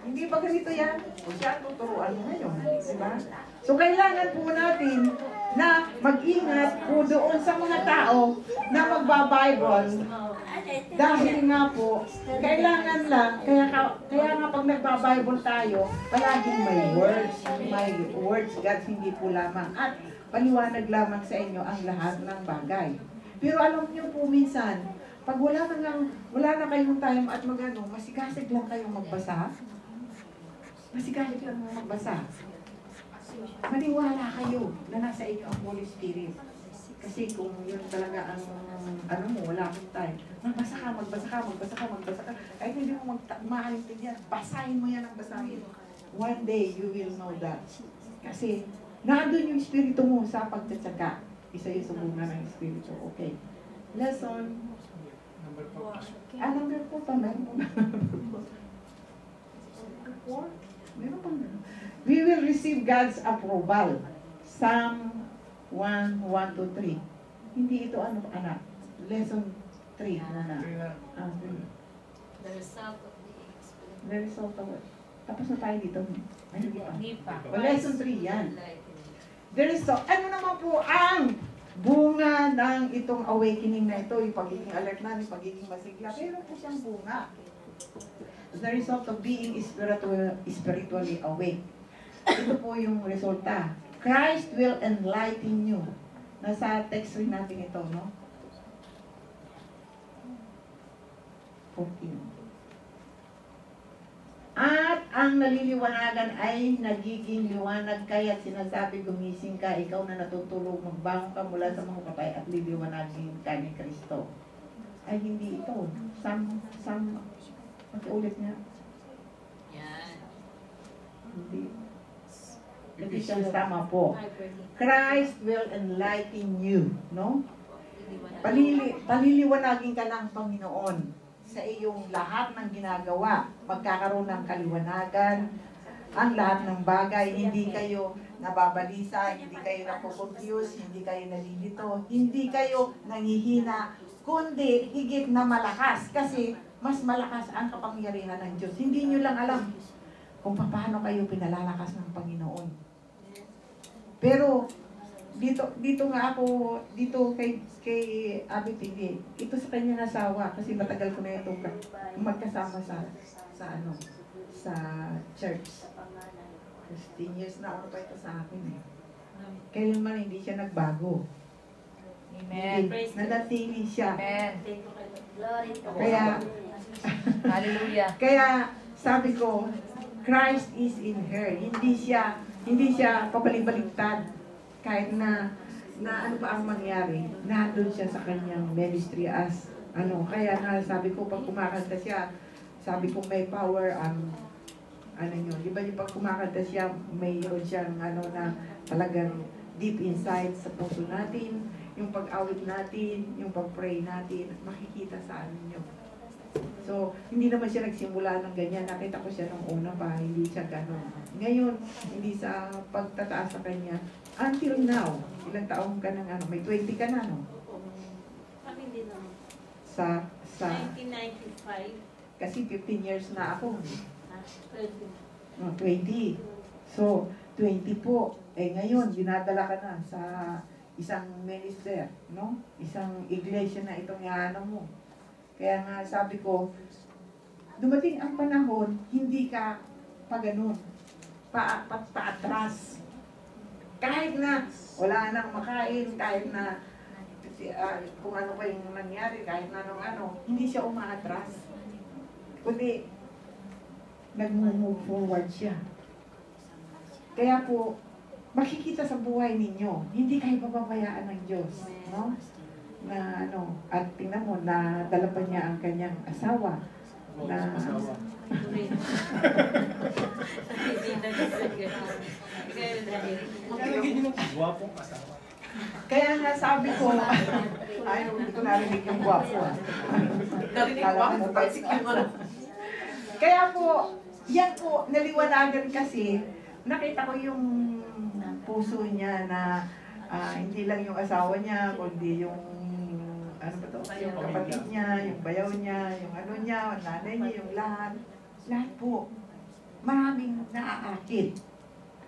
Hindi ba ganito yan? O siya, tuturuan mo ngayon. Diba? So, kailangan po natin na mag-ingat po doon sa mga tao na magbabible. Dahil nga po, kailangan lang, kaya nga pag nagbabible tayo, palaging may words, God, hindi po lamang. At paliwanag lamang sa inyo ang lahat ng bagay. Pero alam niyo po minsan, pag wala na kayong time at masigasig lang kayong magbasa. Masigasig lang magbasa. Maniwala kayo na nasa inyo ang Holy Spirit. Kasi kung yun talaga ang wala akong time. Magbasa ka. Kahit hindi mo maintindihan, basahin mo yan ang basahin. One day, you will know that. Kasi, nandun yung Espiritu mo sa pagtsatsaga. Isa yung sa bunga ng Espiritu. Okay. Lesson. Number 4. Number 4 pa. Meron pa. Meron pa. We will receive God's approval. Psalm 1:1-3. Hindi ito anak. Lesson 3 na. The result of the experience. The result of it. Tapos na tayo dito. Ay, hindi pa. Lesson 3 yan. The result. Ano naman po ang bunga ng itong awakening na ito, yung pagiging alert na, yung pagiging masigla. Pero po siyang bunga. The result of being spiritually awake. Ito po yung resulta. Christ will enlighten you. Nasa text rin natin ito, no? 14. ang naliliwanagan ay nagiging liwanag, kaya sinasabi gumising ka, ikaw na natutulog, magbangon ka mula sa mga patay at liliwanagin ka ni Kristo. Ay hindi ito. Pag-ulit niya. Yan. Hindi. Hindi siya tama po. Christ will enlighten you, no? Paliliwanagin ka ng Panginoon sa iyong lahat ng ginagawa. Magkakaroon ng kaliwanagan, ang lahat ng bagay. Hindi kayo nababalisa, hindi kayo nakukonfuse, hindi kayo nalilito, hindi kayo nangihina, kundi higit na malakas. Kasi mas malakas ang kapangyarihan ng Diyos. Hindi nyo lang alam kung paano kayo pinalalakas ng Panginoon. Pero dito nga ako, dito kay Abi TV, ito sa kanyang asawa, kasi matagal ko na itong magkasama sa church. 15 years na ako pa ito sa akin eh. Kailanman hindi siya nagbago. Amen. Nanatili siya. Amen. Kaya, Hallelujah. kaya sabi ko, Christ is in her. Hindi siya pabalik-baliktad. Kahit na ano pa ang mangyari, nandun siya sa kanyang ministry as kaya nga sabi ko, pag kumakanta siya, sabi ko may power di ba yung pag kumakanta siya, mayroon siyang na talagang deep inside sa puso natin, yung pag-awit natin, yung pag-pray natin, makikita sa ninyo. So, hindi naman siya nagsimula ng ganyan. Nakita ko siya nung una pa, hindi siya gano'n. Ngayon, hindi sa pagtataas sa kanya, until now, ilang taong ka nang may 20 ka na, no? Kami din naman. Sa 1995. kasi 15 years na ako. 20. 20. So, 20 po. Ngayon, dinadala ka na sa isang minister, no? Isang iglesia na itong mo. Kaya nga sabi ko, dumating ang panahon, hindi ka pa ganun, paatras. Kahit na wala nang makain, kahit na kung ano pa yung nangyari, kahit na hindi siya umaatras. Kundi, nag-move forward siya. Kaya po, makikita sa buhay ninyo, hindi kayo pababayaan ng Diyos, no? Na at tingnan mo, na dala pa niya ang kanyang asawa. Na Gwapong asawa. kaya nga sabi ko, hindi ko narinig yung gwapo. Kaya po, yan po, naliwanagan kasi, nakita ko yung puso niya na hindi lang yung asawa niya, kundi yung yung kapatid niya, yung bayaw niya, yung niya, nanay niya, yung lahat. Lahat po. Maraming naaakit.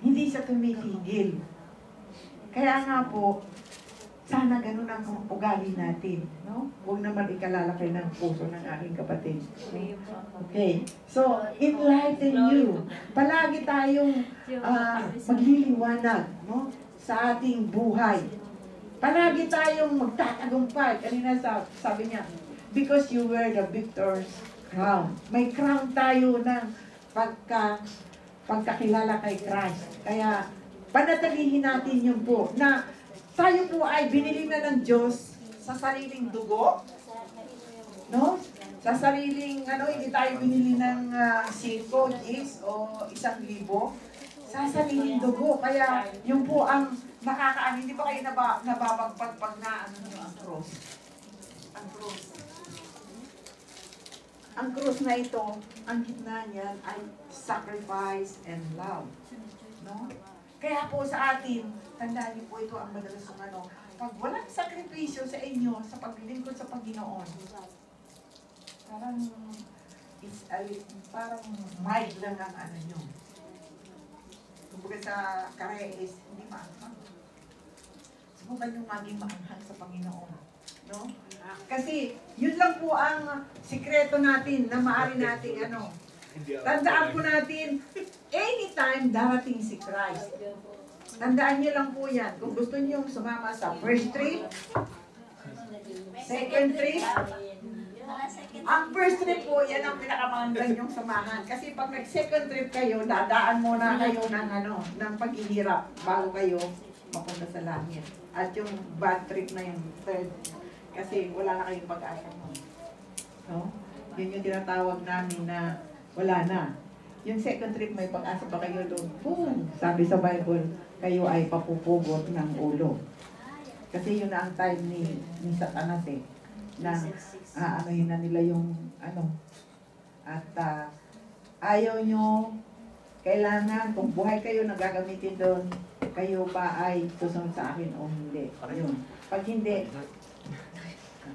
Hindi siya tumitigil. Kaya nga po, sana ganun ang ugali natin. No? Huwag naman ikalalaki ng puso ng aking kapatid. Okay. So, enlighten you. Palagi tayong magliliwanag, no? Sa ating buhay. Palagi tayong magtatagumpay. Kanina sabi niya, because you wear the victor's crown. May crown tayo ng pagkakilala kay Christ. Kaya, panatilihin natin yun po, na tayo po ay binili na ng Diyos sa sariling dugo. No? Sa sariling, hindi tayo binili ng 5, 10, o 1,000. Sa sariling dugo. Kaya, yun po ang hindi pa kayo nababagpag pag na ang cross. Ang cross. Ang cross na ito, ang gitna niyan ay sacrifice and love. No? Kaya po sa atin, tandaan niyo po ito ang madalas kong pag walang sakripisyo sa inyo, sa paglilingkod sa Panginoon, parang mild lang ang nyo. Kumbaga sa Kareis, hindi maanghang. Subukan yung maging maanghang sa Panginoon. No? Kasi, yun lang po ang sikreto natin na maaari natin tandaan po natin, anytime darating si Christ. Tandaan niyo lang po yan. Kung gusto niyo sumama sa first trip, second trip, Ang first trip po, yan ang pinakamagandang yung samahan. Kasi pag nag-second trip kayo, dadaan muna kayo ng, ng paghihirap bago kayo mapunta sa langit. At yung bad trip na yung third, kasi wala na kayong pag-asa mo. No? Yun yung tinatawag namin na wala na. Yung second trip, may pag-asa pa kayo doon. Boom! Sabi sa Bible, kayo ay papupugot ng ulo. Kasi yun na ang time ni Satanas eh. Na aanohin na nila yung at ayaw nyo, kailangan, kung buhay kayo na gagamitin doon, kayo pa ay susunod sa akin o hindi. Yun. Pag hindi,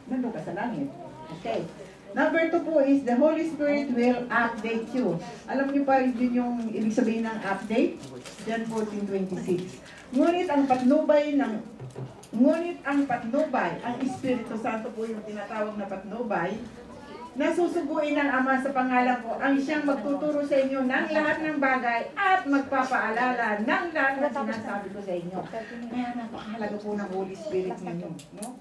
nandun ka sa langit. Okay. Number 2 po is the Holy Spirit will update you. Alam niyo pa din yung ibig sabihin ng update? John 14:26. Ngunit ang patnubay, ang Espiritu Santo po yung tinatawag na patnubay, nasusuguin ng Ama sa pangalan ko, ang siyang magtuturo sa inyo ng lahat ng bagay at magpapaalala ng lahat na sinasabi ko sa inyo. Kaya napakahalaga po ng Holy Spirit ninyo. No?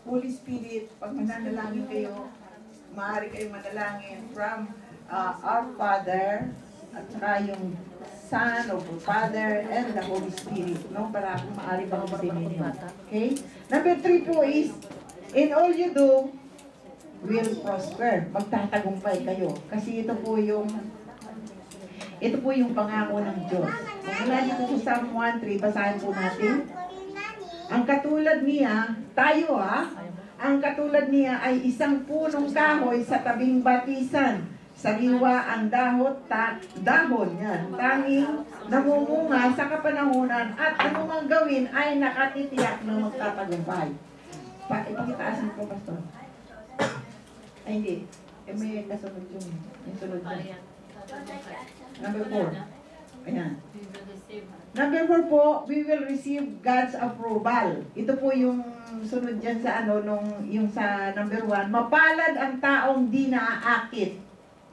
Holy Spirit, pag mananalangin kayo, maaari kayong manalangin from our Father at saka yung Son of the Father and the Holy Spirit, no? Para maaari bang sabihin ninyo. Okay? Number 3 po is, in all you do, will prosper. Magtatagumpay kayo. Kasi ito po yung pangako ng Diyos. Mula dito sa Psalm 1:3, basahin po natin. Ang katulad niya, tayo ang katulad niya ay isang punong kahoy sa tabing batisan. Sariwa ang dahon yan. Tanging namumunga sa kapanahunan at anumang gawin ay nakatitiyak na magtatagumpay. Ipakitaasin ko, Pastor. Ay, hindi. May kasunod yung sunod dyan. Number 4. Ayan. Number 4 po, we will receive God's approval. Ito po yung sunod dyan sa yung sa number 1. Mapalad ang taong di naaakit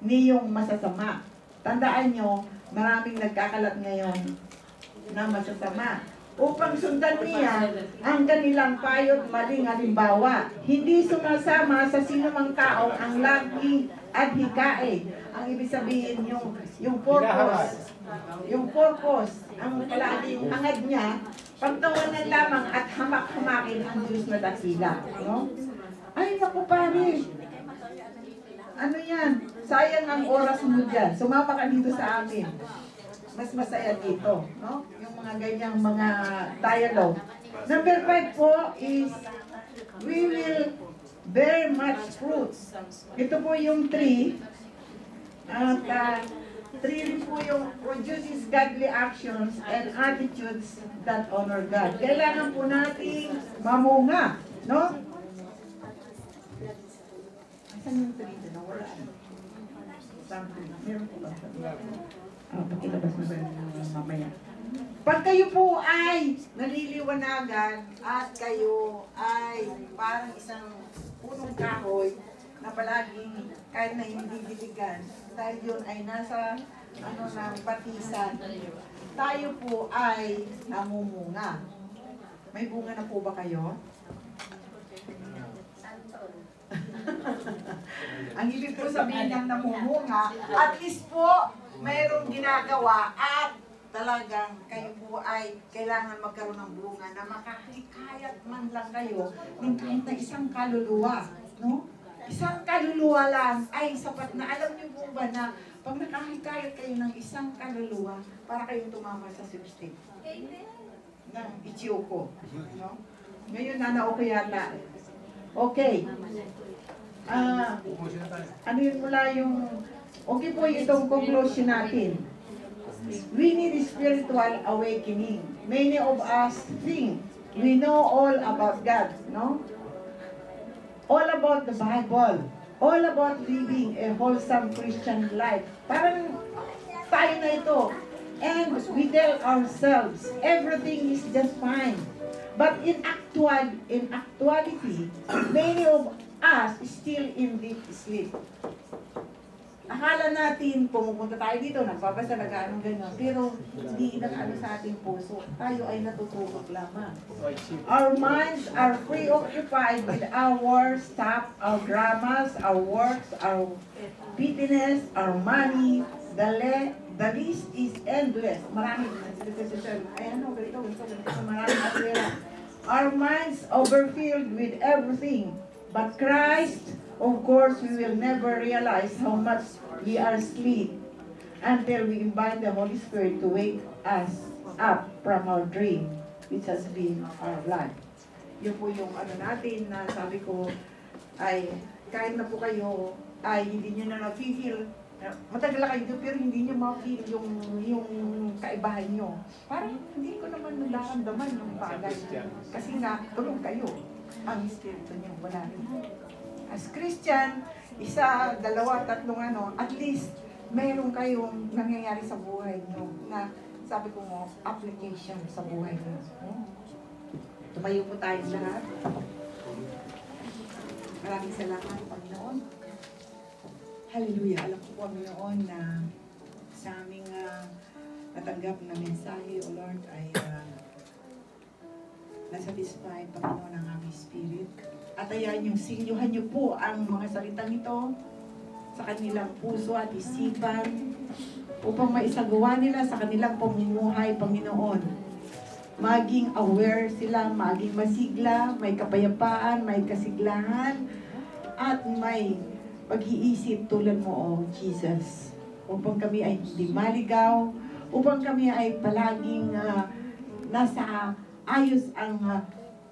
ni yung masasama. Tandaan nyo, maraming nagkakalat ngayon na masasama. Upang sundan niya ang kanilang payot maling halimbawa. Hindi sumasama sa sinumang tao ang lagi at hikain. Ang ibig sabihin yung purpose. Yung purpose, ang palaging hangad niya, pagtawanan lamang at hamak-hamakin ang Diyos na dakila. No? Ay, naku pare. Ano yan? Sayang ang oras mo dyan. Sumama ka dito sa amin. Mas masaya dito, no? Yung mga ganyang mga dialogue. Number 5 po is we will bear much fruits. Ito po yung 3. At 3 po yung produces godly actions and attitudes that honor God. Kailangan po nating mamunga, no? Asan yung 3? Nawala. Something. Meron po ba? Pakilabas mo ba mamaya? Pag kayo po ay naliliwanagan at kayo ay parang isang punong kahoy na palaging kahit na hindi diligan, dahil yun ay nasa ng batisan, tayo po ay namumunga. May bunga na po ba kayo? Ang ibig po sabihin ng namumunga, at least po mayroong ginagawa at talagang kayo po ay kailangan magkaroon ng bunga na makahikayat man lang kayo ng kahit na isang kaluluwa. No? Isang kaluluwa lang ay sapat na. Alam niyo po ba na pag nakahikayat kayo ng isang kaluluwa, para kayong tumama sa sipstick ng Ichiyoko. No? Ngayon nanao ko yata. Okay. Ano yun mula yung... Okay po itong conclusion natin. We need spiritual awakening. Many of us think we know all about God, no? All about the Bible. All about living a wholesome Christian life. Parang tayo na ito. And we tell ourselves, everything is just fine. But in actuality, many of us still in deep sleep. Akala natin, pumupunta tayo dito, nagbabasa, nag-ano gano'n. Pero hindi nag-ano sa ating puso. Tayo ay natutulog lamang. Our minds are preoccupied with our stuff, our dramas, our works, our business, our money. The list is endless. Marami. Ayan, ganito. Marami na pera. Our minds overfilled with everything. But Christ, of course, we will never realize how much we are asleep until we invite the Holy Spirit to wake us up from our dream, which has been our life. Yun po yung ano natin na sabi ko ay kahit na po kayo ay hindi nyo na na-feel, matagal na kayo pero hindi nyo ma-feel yung kaibahan nyo. Parang hindi ko naman nararamdaman yung bagay. Kasi nga, tulong kayo. Ang Espiritu niyo, wala rin. As Christian, isa, dalawa, tatlong ano, at least, mayroon kayong nangyayari sa buhay niyo na, sabi ko mo, application sa buhay niyo. Tumayo po tayo lahat. Maraming salamat, Panginoon. Hallelujah. Alam ko po, Panginoon, na sa aming natanggap na mensahe, O Lord, ay nasatisfy, Panginoon, ang aming spirit. At ayan yung sinyuhan niyo po ang mga salitang ito sa kanilang puso at isipan upang maisagawa nila sa kanilang pamumuhay, Panginoon. Maging aware sila, maging masigla, may kapayapaan, may kasiglahan, at may pag-iisip tulad mo, O Jesus. Upang kami ay hindi maligaw, upang kami ay palaging nasa ayos ang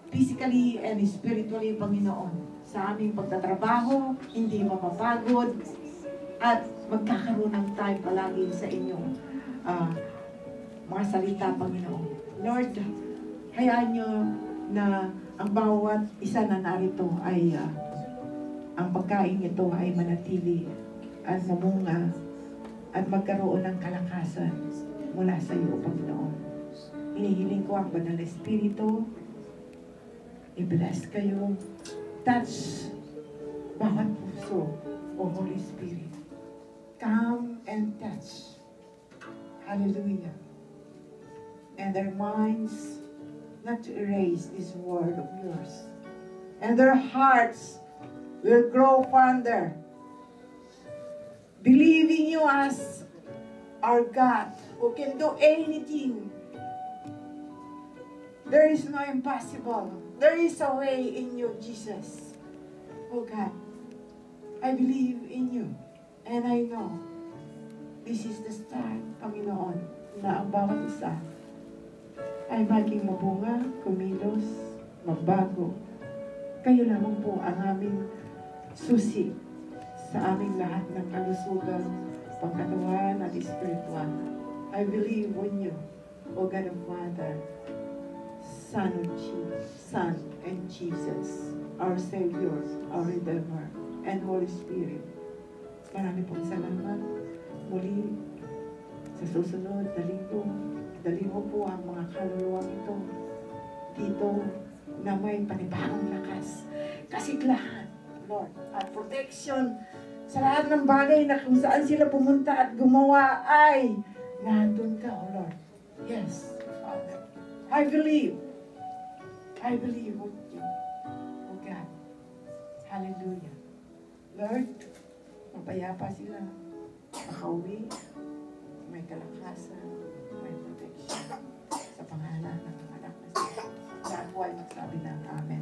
physically and spiritually, Panginoon. Sa aming pagtatrabaho, hindi mapapagod, at magkakaroon ng time palagi sa inyong mga salita, Panginoon. Lord, hayaan nyo na ang bawat isa na narito ay ang pagkain ito ay manatili at mamunga at magkaroon ng kalakasan mula sa iyo, Panginoon. Hinihiling ko ang Banal na Espiritu. I-bless kayo. Touch bawat puso, O Holy Spirit. Come and touch. Hallelujah. And their minds not to erase this word of yours. And their hearts will grow fonder. Believing you as our God who can do anything. There is no impossible. There is a way in you, Jesus. Oh God, I believe in you. And I know this is the start, Panginoon, na ang bawat isa ay maging mabunga, kumilos, magbago. Kayo lamang po ang aming susi sa aming lahat ng kalusugan, pangkatawan at spiritual. I believe in you, O God of Father, Son and Jesus, our Savior, our Redeemer, and Holy Spirit. Marami pong salamat. Muli, sa susunod na linggo, dali mo po ang mga kaluluwang ito dito na may panibagong lakas, kasiglahan, Lord, at protection sa lahat ng bagay na kung saan sila pumunta at gumawa ay nandun ka, O Lord. Yes, Father. I believe with you, O God. Hallelujah. Lord, mapayapa sila, makauwi, may kalakasan, may protection sa pangalan ng anak na sila. Lahat po ay magsabi ng Amen.